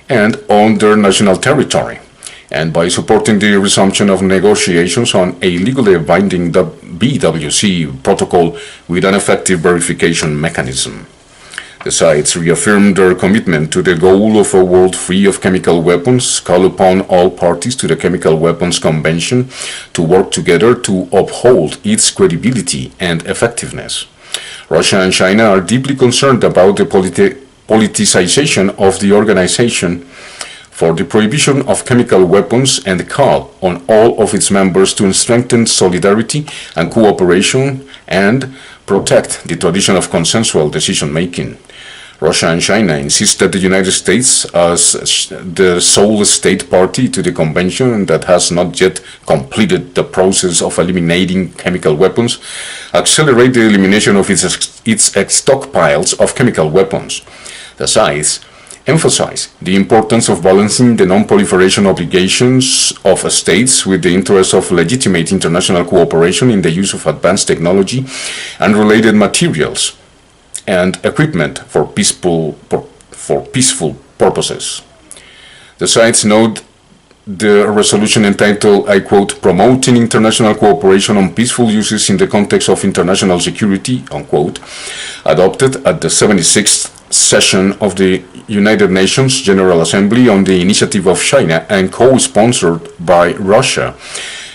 and on their national territory, and by supporting the resumption of negotiations on a legally binding BWC protocol with an effective verification mechanism. The sides reaffirmed their commitment to the goal of a world free of chemical weapons, call upon all parties to the Chemical Weapons Convention to work together to uphold its credibility and effectiveness. Russia and China are deeply concerned about the politicization of the Organization for the Prohibition of Chemical Weapons and call on all of its members to strengthen solidarity and cooperation and protect the tradition of consensual decision-making. Russia and China insist that the United States, as the sole state party to the convention that has not yet completed the process of eliminating chemical weapons, accelerate the elimination of its stockpiles of chemical weapons. The sides emphasize the importance of balancing the non-proliferation obligations of states with the interest of legitimate international cooperation in the use of advanced technology and related materials and equipment for peaceful purposes. The sides note the resolution entitled, I quote, "Promoting International Cooperation on Peaceful Uses in the Context of International Security," unquote, adopted at the 76th session of the United Nations General Assembly on the initiative of China and co-sponsored by Russia,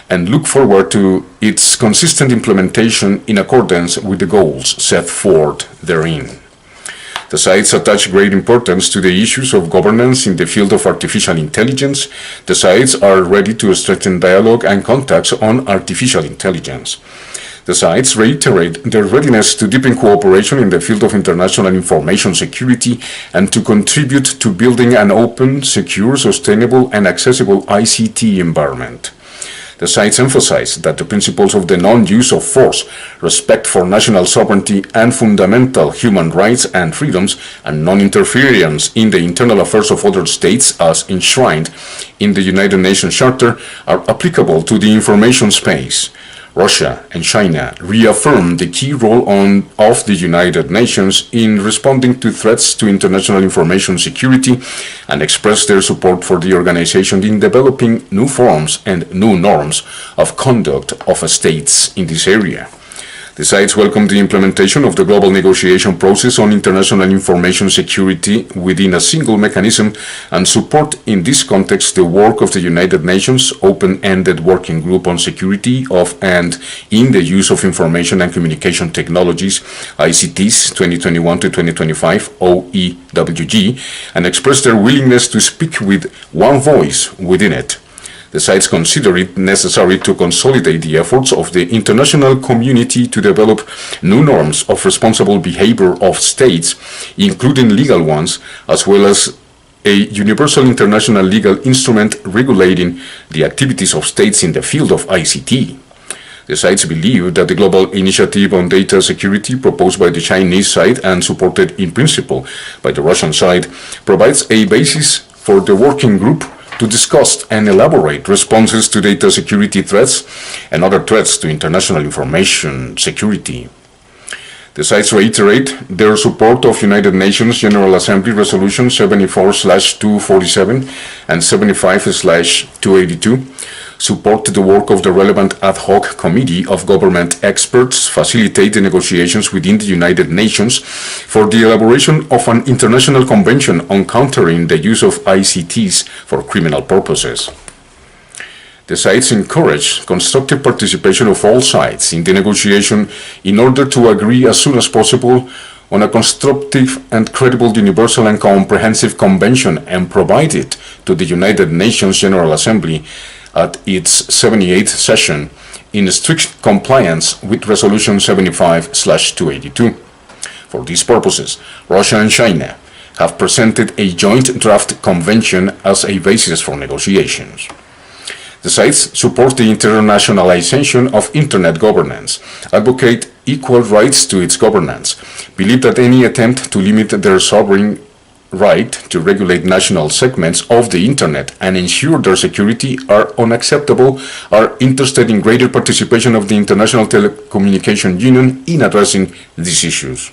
and look forward to its consistent implementation in accordance with the goals set forth therein. The sides attach great importance to the issues of governance in the field of artificial intelligence. The sides are ready to strengthen dialogue and contacts on artificial intelligence. The sides reiterate their readiness to deepen cooperation in the field of international information security and to contribute to building an open, secure, sustainable, and accessible ICT environment. The sides emphasize that the principles of the non-use of force, respect for national sovereignty and fundamental human rights and freedoms, and non-interference in the internal affairs of other states as enshrined in the United Nations Charter are applicable to the information space. Russia and China reaffirm the key role of the United Nations in responding to threats to international information security and express their support for the organization in developing new forms and new norms of conduct of states in this area. The sides welcome the implementation of the global negotiation process on international information security within a single mechanism and support in this context the work of the United Nations Open-Ended Working Group on Security of and in the Use of Information and Communication Technologies, ICTs 2021 to 2025, OEWG, and express their willingness to speak with one voice within it. The sides consider it necessary to consolidate the efforts of the international community to develop new norms of responsible behavior of states, including legal ones, as well as a universal international legal instrument regulating the activities of states in the field of ICT. The sides believe that the global initiative on data security proposed by the Chinese side and supported in principle by the Russian side provides a basis for the working group to discuss and elaborate responses to data security threats and other threats to international information security. The sides reiterate their support of United Nations General Assembly Resolution 74/247 and 75/282, support the work of the relevant ad hoc committee of government experts, facilitate the negotiations within the United Nations for the elaboration of an international convention on countering the use of ICTs for criminal purposes. The sides encourage constructive participation of all sides in the negotiation in order to agree as soon as possible on a constructive and credible universal and comprehensive convention and provide it to the United Nations General Assembly at its 78th session in strict compliance with Resolution 75/282. For these purposes, Russia and China have presented a joint draft convention as a basis for negotiations. The sides support the internationalization of Internet governance, advocate equal rights to its governance, believe that any attempt to limit their sovereign right to regulate national segments of the Internet and ensure their security are unacceptable, are interested in greater participation of the International Telecommunication Union in addressing these issues.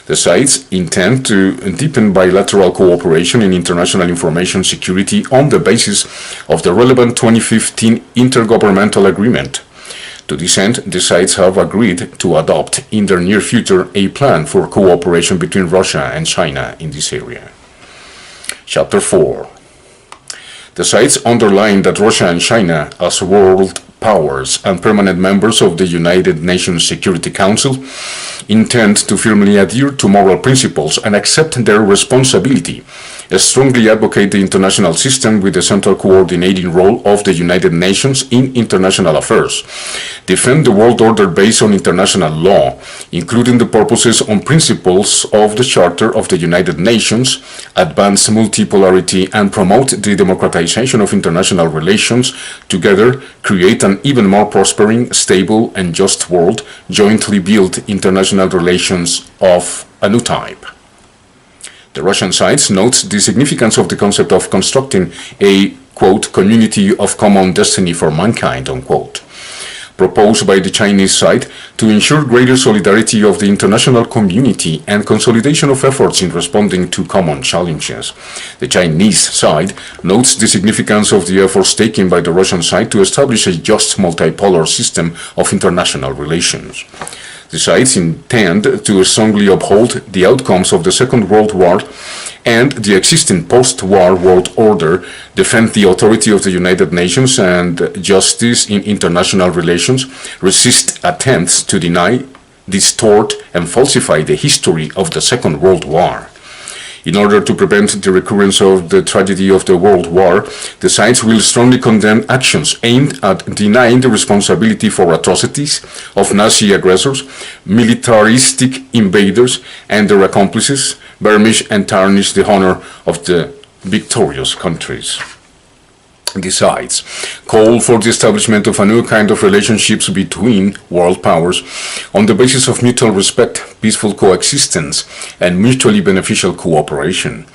The sides intend to deepen bilateral cooperation in international information security on the basis of the relevant 2015 Intergovernmental Agreement. To this end, the sides have agreed to adopt in the near future a plan for cooperation between Russia and China in this area. Chapter 4. The sides underline that Russia and China, as world powers and permanent members of the United Nations Security Council, intend to firmly adhere to moral principles and accept their responsibility strongly advocate the international system with the central coordinating role of the United Nations in international affairs, defend the world order based on international law, including the purposes and principles of the Charter of the United Nations, advance multipolarity and promote the democratization of international relations, together create an even more prospering, stable and just world, jointly build international relations of a new type. The Russian side notes the significance of the concept of constructing a, quote, community of common destiny for mankind, unquote, proposed by the Chinese side to ensure greater solidarity of the international community and consolidation of efforts in responding to common challenges. The Chinese side notes the significance of the efforts taken by the Russian side to establish a just multipolar system of international relations. The sides intend to strongly uphold the outcomes of the Second World War and the existing post-war world order, defend the authority of the United Nations and justice in international relations, resist attempts to deny, distort and falsify the history of the Second World War. In order to prevent the recurrence of the tragedy of the World War, the sides will strongly condemn actions aimed at denying the responsibility for atrocities of Nazi aggressors, militaristic invaders and their accomplices, blemish and tarnish the honor of the victorious countries. The sides call for the establishment of a new kind of relationships between world powers on the basis of mutual respect, peaceful coexistence, and mutually beneficial cooperation.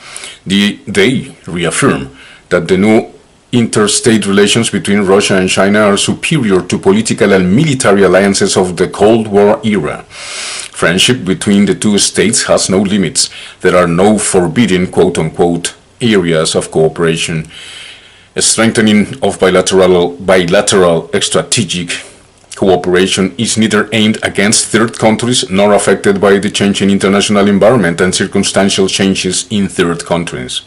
They reaffirm that the new interstate relations between Russia and China are superior to political and military alliances of the Cold War era. Friendship between the two states has no limits. There are no forbidden, quote-unquote, areas of cooperation. A strengthening of bilateral strategic cooperation is neither aimed against third countries nor affected by the changing international environment and circumstantial changes in third countries.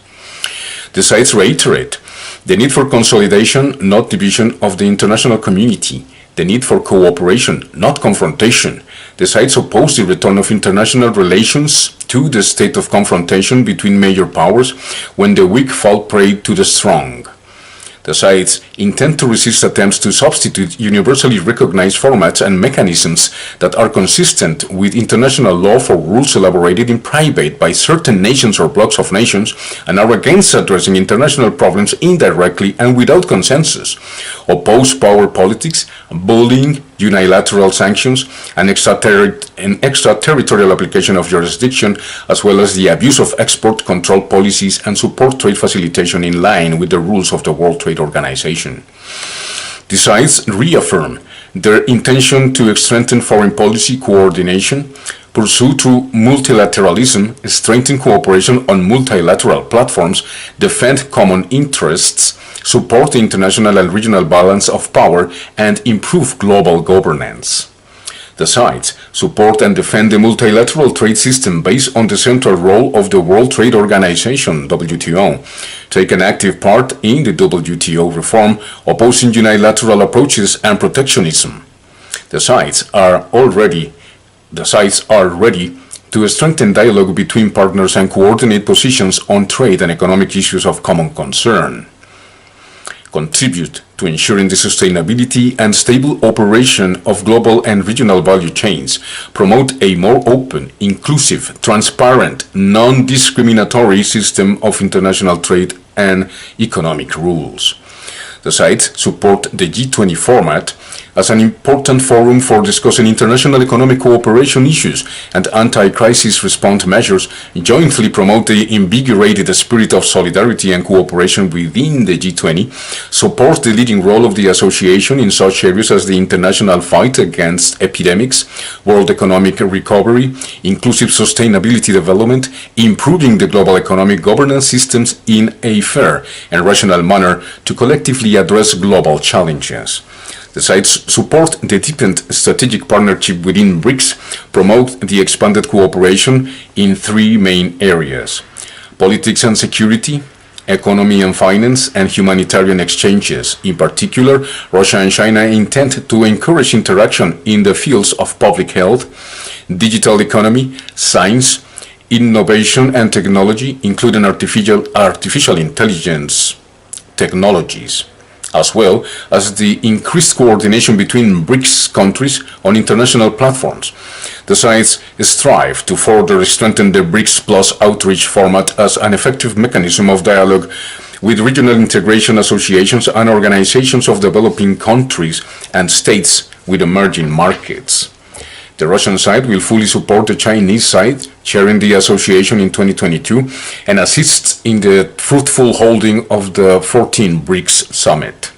The sides reiterate the need for consolidation, not division, of the international community, the need for cooperation, not confrontation. The sides oppose the return of international relations to the state of confrontation between major powers when the weak fall prey to the strong. The sides intend to resist attempts to substitute universally recognized formats and mechanisms that are consistent with international law for rules elaborated in private by certain nations or blocs of nations and are against addressing international problems indirectly and without consensus, oppose power politics, bullying, unilateral sanctions, and extraterritorial application of jurisdiction, as well as the abuse of export control policies and support trade facilitation in line with the rules of the World Trade Organization. The sides reaffirm their intention to strengthen foreign policy coordination, pursue through multilateralism, strengthen cooperation on multilateral platforms, defend common interests, support the international and regional balance of power, and improve global governance. The sides support and defend the multilateral trade system based on the central role of the World Trade Organization, WTO, take an active part in the WTO reform, opposing unilateral approaches and protectionism. The sides are ready to strengthen dialogue between partners and coordinate positions on trade and economic issues of common concern, contribute to ensuring the sustainability and stable operation of global and regional value chains, promote a more open, inclusive, transparent, non-discriminatory system of international trade and economic rules. The sides support the G20 format as an important forum for discussing international economic cooperation issues and anti-crisis response measures, jointly promote the invigorated spirit of solidarity and cooperation within the G20, support the leading role of the association in such areas as the international fight against epidemics, world economic recovery, inclusive sustainability development, improving the global economic governance systems in a fair and rational manner to collectively address global challenges. The sides support the deepened strategic partnership within BRICS, promote the expanded cooperation in three main areas: politics and security, economy and finance, and humanitarian exchanges. In particular, Russia and China intend to encourage interaction in the fields of public health, digital economy, science, innovation and technology, including artificial intelligence technologies, as well as the increased coordination between BRICS countries on international platforms. The sides strive to further strengthen the BRICS Plus outreach format as an effective mechanism of dialogue with regional integration associations and organizations of developing countries and states with emerging markets. The Russian side will fully support the Chinese side, chairing the association in 2022, and assists in the fruitful holding of the 14th BRICS summit.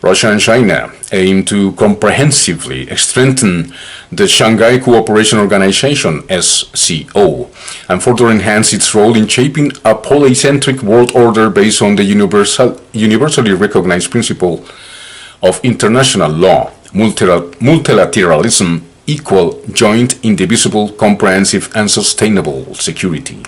Russia and China aim to comprehensively strengthen the Shanghai Cooperation Organization, SCO, and further enhance its role in shaping a polycentric world order based on the universally recognized principle of international law, multilateralism, equal, joint, indivisible, comprehensive, and sustainable security.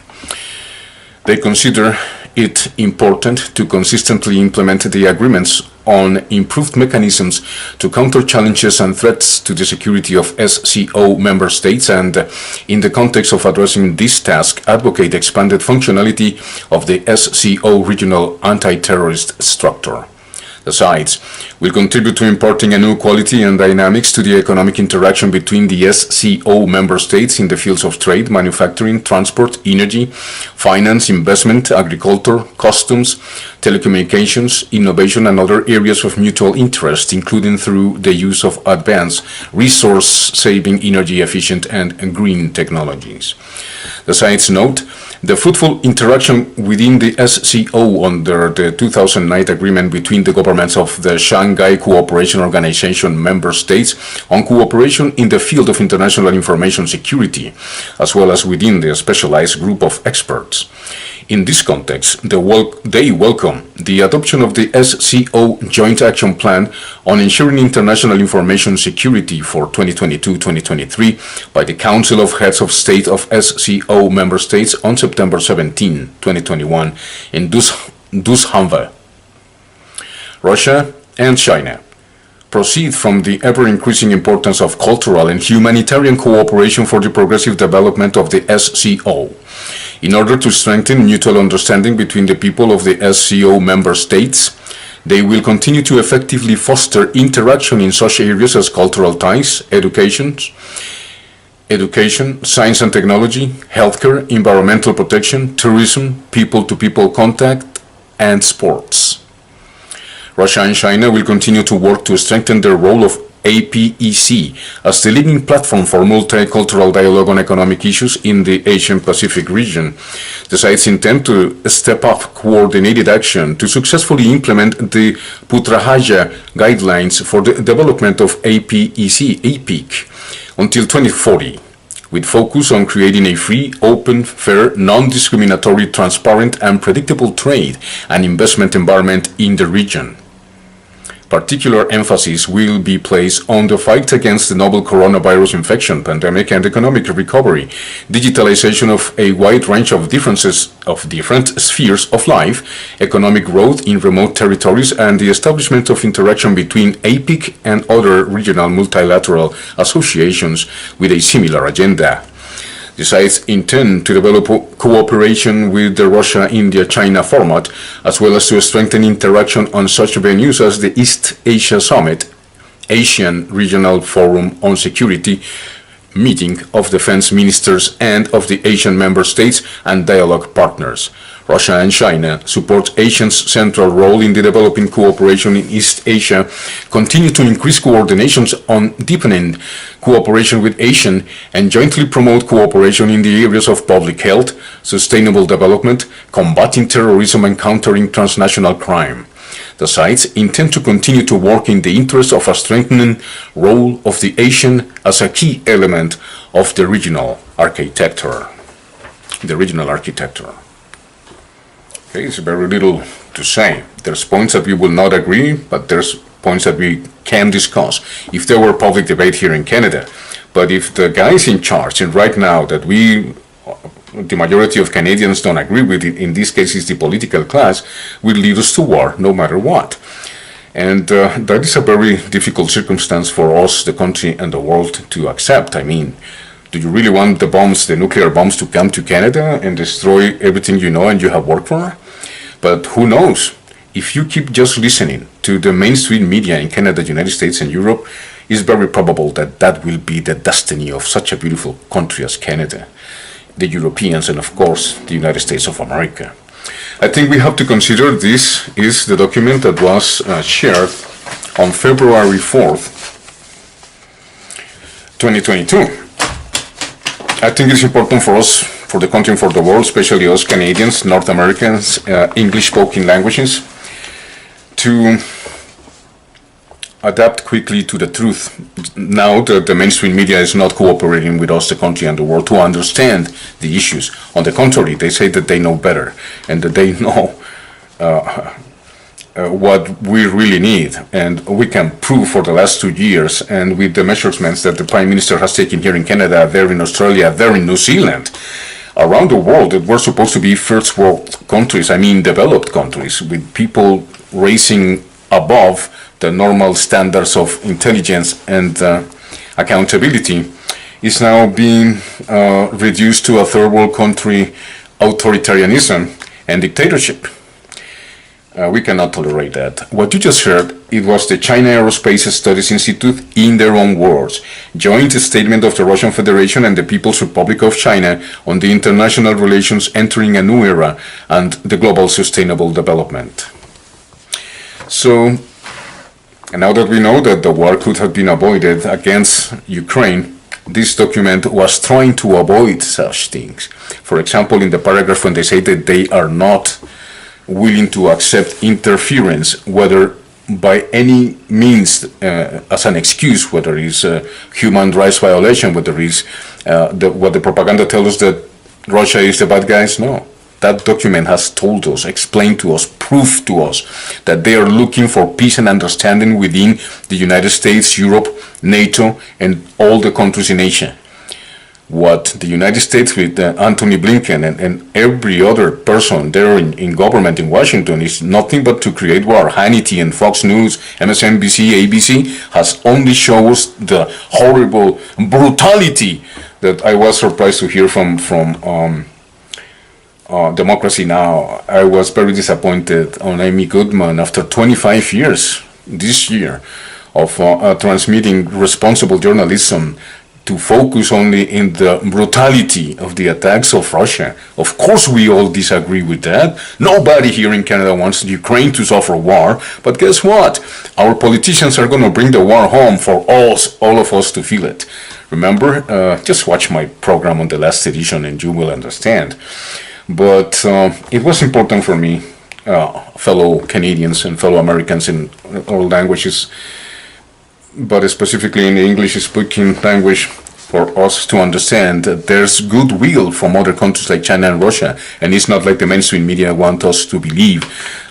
They consider it important to consistently implement the agreements on improved mechanisms to counter challenges and threats to the security of SCO member states, and in the context of addressing this task, advocate expanded functionality of the SCO regional anti-terrorist structure. The sides will contribute to imparting a new quality and dynamics to the economic interaction between the SCO member states in the fields of trade, manufacturing, transport, energy, finance, investment, agriculture, customs, telecommunications, innovation, and other areas of mutual interest, including through the use of advanced, resource-saving, energy-efficient, and green technologies. The sides note the fruitful interaction within the SCO under the 2009 agreement between the governments of the Shanghai Cooperation Organization member states on cooperation in the field of international information security, as well as within the specialized group of experts. In this context, they welcome the adoption of the SCO Joint Action Plan on ensuring international information security for 2022-2023 by the Council of Heads of State of SCO member states on September 17, 2021 in Dushanbe. Russia and China proceed from the ever-increasing importance of cultural and humanitarian cooperation for the progressive development of the SCO. In order to strengthen mutual understanding between the people of the SCO member states, they will continue to effectively foster interaction in such areas as cultural ties, education, science and technology, healthcare, environmental protection, tourism, people-to-people contact, and sports. Russia and China will continue to work to strengthen their role of APEC as the leading platform for multicultural dialogue on economic issues in the Asian-Pacific region. The sides intend to step up coordinated action to successfully implement the Putrajaya guidelines for the development of APEC until 2040, with focus on creating a free, open, fair, non-discriminatory, transparent, and predictable trade and investment environment in the region. Particular emphasis will be placed on the fight against the novel coronavirus infection pandemic and economic recovery, digitalization of a wide range of different spheres of life, economic growth in remote territories, and the establishment of interaction between APEC and other regional multilateral associations with a similar agenda. The sides intend to develop cooperation with the Russia-India-China format, as well as to strengthen interaction on such venues as the East Asia Summit, Asian Regional Forum on Security, meeting of defense ministers and of the Asian member states and dialogue partners. Russia and China support Asia's central role in the developing cooperation in East Asia, continue to increase coordinations on deepening cooperation with Asian, and jointly promote cooperation in the areas of public health, sustainable development, combating terrorism, and countering transnational crime. The sides intend to continue to work in the interest of a strengthening role of the Asian as a key element of the regional architecture. Okay, it's very little to say. There's points that we will not agree, but there's points that we can discuss if there were public debate here in Canada. But if the guys in charge, and right now that the majority of Canadians don't agree with it, in this case is the political class, will lead us to war no matter what. And that is a very difficult circumstance for us, the country and the world, to accept. I mean, Do you really want the bombs, the nuclear bombs, to come to Canada and destroy everything you know and you have worked for? But who knows? If you keep just listening to the mainstream media in Canada, United States, and Europe, it's very probable that that will be the destiny of such a beautiful country as Canada, the Europeans, and of course, the United States of America. I think we have to consider this is the document that was shared on February 4th, 2022. I think it's important for us, for the country and for the world, especially us Canadians, North Americans, English-spoken languages, to adapt quickly to the truth now that the mainstream media is not cooperating with us, the country and the world, to understand the issues. On the contrary, they say that they know better and that they know what we really need, and we can prove for the last 2 years, and with the measurements that the Prime Minister has taken here in Canada, there in Australia, there in New Zealand, around the world, that we're supposed to be first world countries, I mean developed countries, with people raising above the normal standards of intelligence and accountability, is now being reduced to a third world country authoritarianism and dictatorship. We cannot tolerate that. What you just heard, it was the China Aerospace Studies Institute, in their own words, joint statement of the Russian Federation and the People's Republic of China on the international relations entering a new era and the global sustainable development. So, now that we know that the war could have been avoided against Ukraine, this document was trying to avoid such things. For example, in the paragraph when they say that they are not willing to accept interference, whether by any means as an excuse, whether it's a human rights violation, whether it's what the propaganda tells us that Russia is the bad guys. No, that document has told us, explained to us, proved to us that they are looking for peace and understanding within the United States, Europe, NATO, and all the countries in Asia. What the United States with Antony Blinken and every other person there in government in Washington is nothing but to create war. Hannity and Fox News, MSNBC, ABC has only shown us the horrible brutality that I was surprised to hear from Democracy Now! I was very disappointed on Amy Goodman after 25 years this year of transmitting responsible journalism to focus only in the brutality of the attacks of Russia. Of course we all disagree with that. Nobody here in Canada wants Ukraine to suffer war, but guess what? Our politicians are going to bring the war home for all of us to feel it. Remember, just watch my program on the last edition and you will understand. But it was important for me, fellow Canadians and fellow Americans in all languages, but specifically in the English-speaking language, for us to understand that there's goodwill from other countries like China and Russia, and it's not like the mainstream media want us to believe,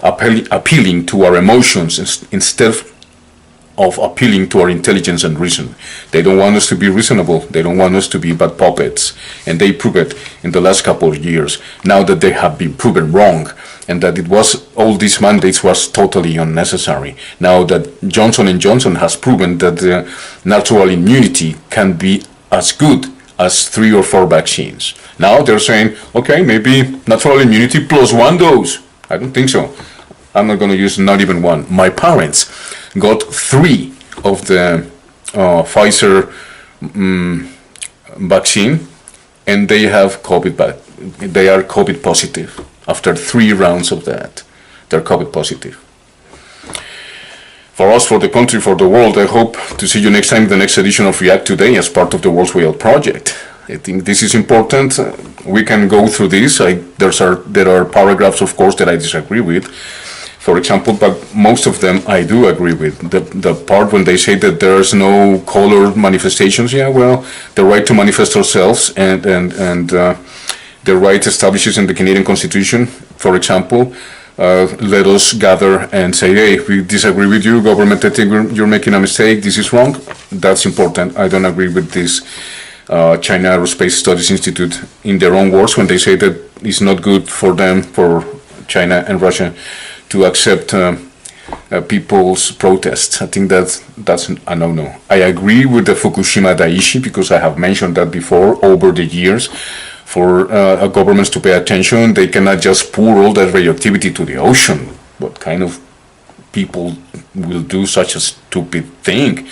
appealing to our emotions instead of appealing to our intelligence and reason. They don't want us to be reasonable, they don't want us to be bad puppets, and they prove it in the last couple of years, now that they have been proven wrong, and that it was, all these mandates was totally unnecessary. Now that Johnson & Johnson has proven that the natural immunity can be as good as 3 or 4 vaccines. Now they're saying, okay, maybe natural immunity plus 1 dose. I don't think so. I'm not going to use not even 1. My parents got 3 of the Pfizer vaccine, and they have COVID, they are COVID positive. After 3 rounds of that, they're COVID positive. For us, for the country, for the world, I hope to see you next time in the next edition of React Today as part of the World's Way Out project. I think this is important. We can go through this. There are paragraphs, of course, that I disagree with, for example, but most of them I do agree with. The part when they say that there's no color manifestations, yeah, well, the right to manifest ourselves and the right establishes in the Canadian Constitution, for example, let us gather and say, hey, if we disagree with you, government, I think you're making a mistake, this is wrong. That's important. I don't agree with this China Aerospace Studies Institute in their own words when they say that it's not good for them, for China and Russia, to accept people's protests. I think that's a no-no. I agree with the Fukushima Daiichi, because I have mentioned that before over the years. For governments to pay attention, they cannot just pour all that radioactivity to the ocean. What kind of people will do such a stupid thing?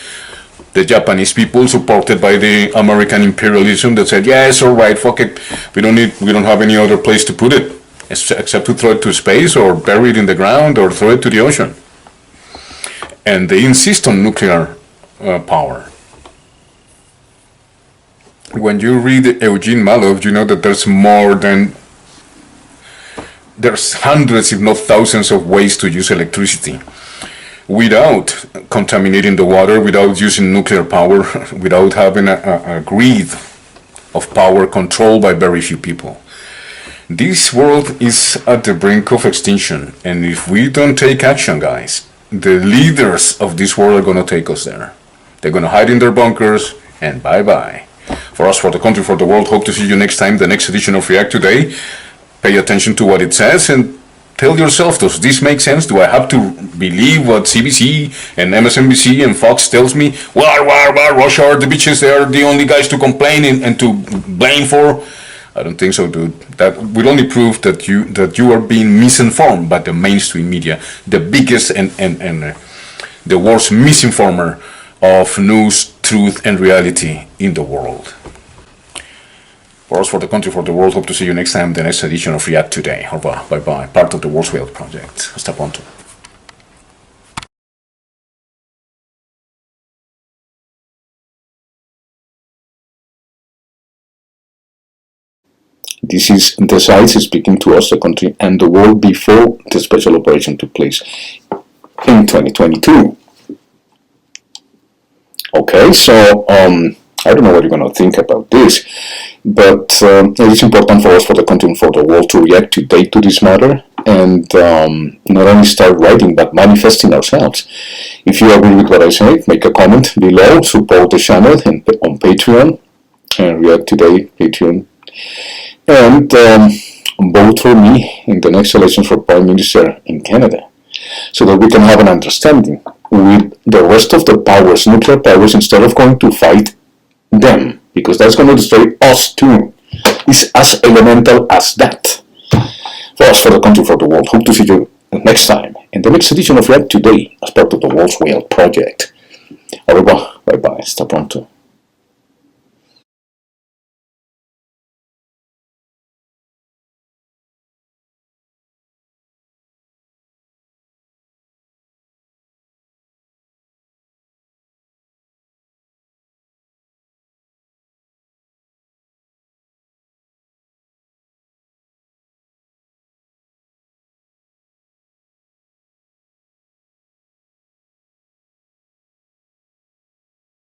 The Japanese people, supported by the American imperialism, that said, yeah, it's all right, fuck it, we don't have any other place to put it except to throw it to space or bury it in the ground or throw it to the ocean. And they insist on nuclear power. When you read Eugene Malov, you know that there's hundreds, if not thousands, of ways to use electricity without contaminating the water, without using nuclear power, without having a grid of power controlled by very few people. This world is at the brink of extinction, and if we don't take action, guys, the leaders of this world are going to take us there. They're going to hide in their bunkers, and bye-bye. For us, for the country, for the world, hope to see you next time, the next edition of React Today. Pay attention to what it says and tell yourself, does this make sense? Do I have to believe what CBC and MSNBC and Fox tells me? War, Russia are the bitches, they are the only guys to complain and to blame for? I don't think so, dude. That will only prove that you are being misinformed by the mainstream media, the biggest and the worst misinformer of news, truth, and reality in the world. For us, for the country, for the world, hope to see you next time, the next edition of React Today. Au revoir, bye-bye, part of the World's Wealth Project. Hasta pronto. This is the sites speaking to us, the country, and the world before the special operation took place in 2022. Okay, so I don't know what you're going to think about this, but it is important for us, for the country, and for the world to react today to this matter, and not only start writing, but manifesting ourselves. If you agree with what I say, make a comment below, support the channel on Patreon, and React Today, Patreon, and vote for me in the next elections for Prime Minister in Canada, so that we can have an understanding with the rest of the powers, nuclear powers, instead of going to fight them, because that's going to destroy us too. It's as elemental as that. For us, for the country, for the world, hope to see you next time in the next edition of React Today as part of the World's Wealth Project. Au revoir, bye bye, hasta pronto.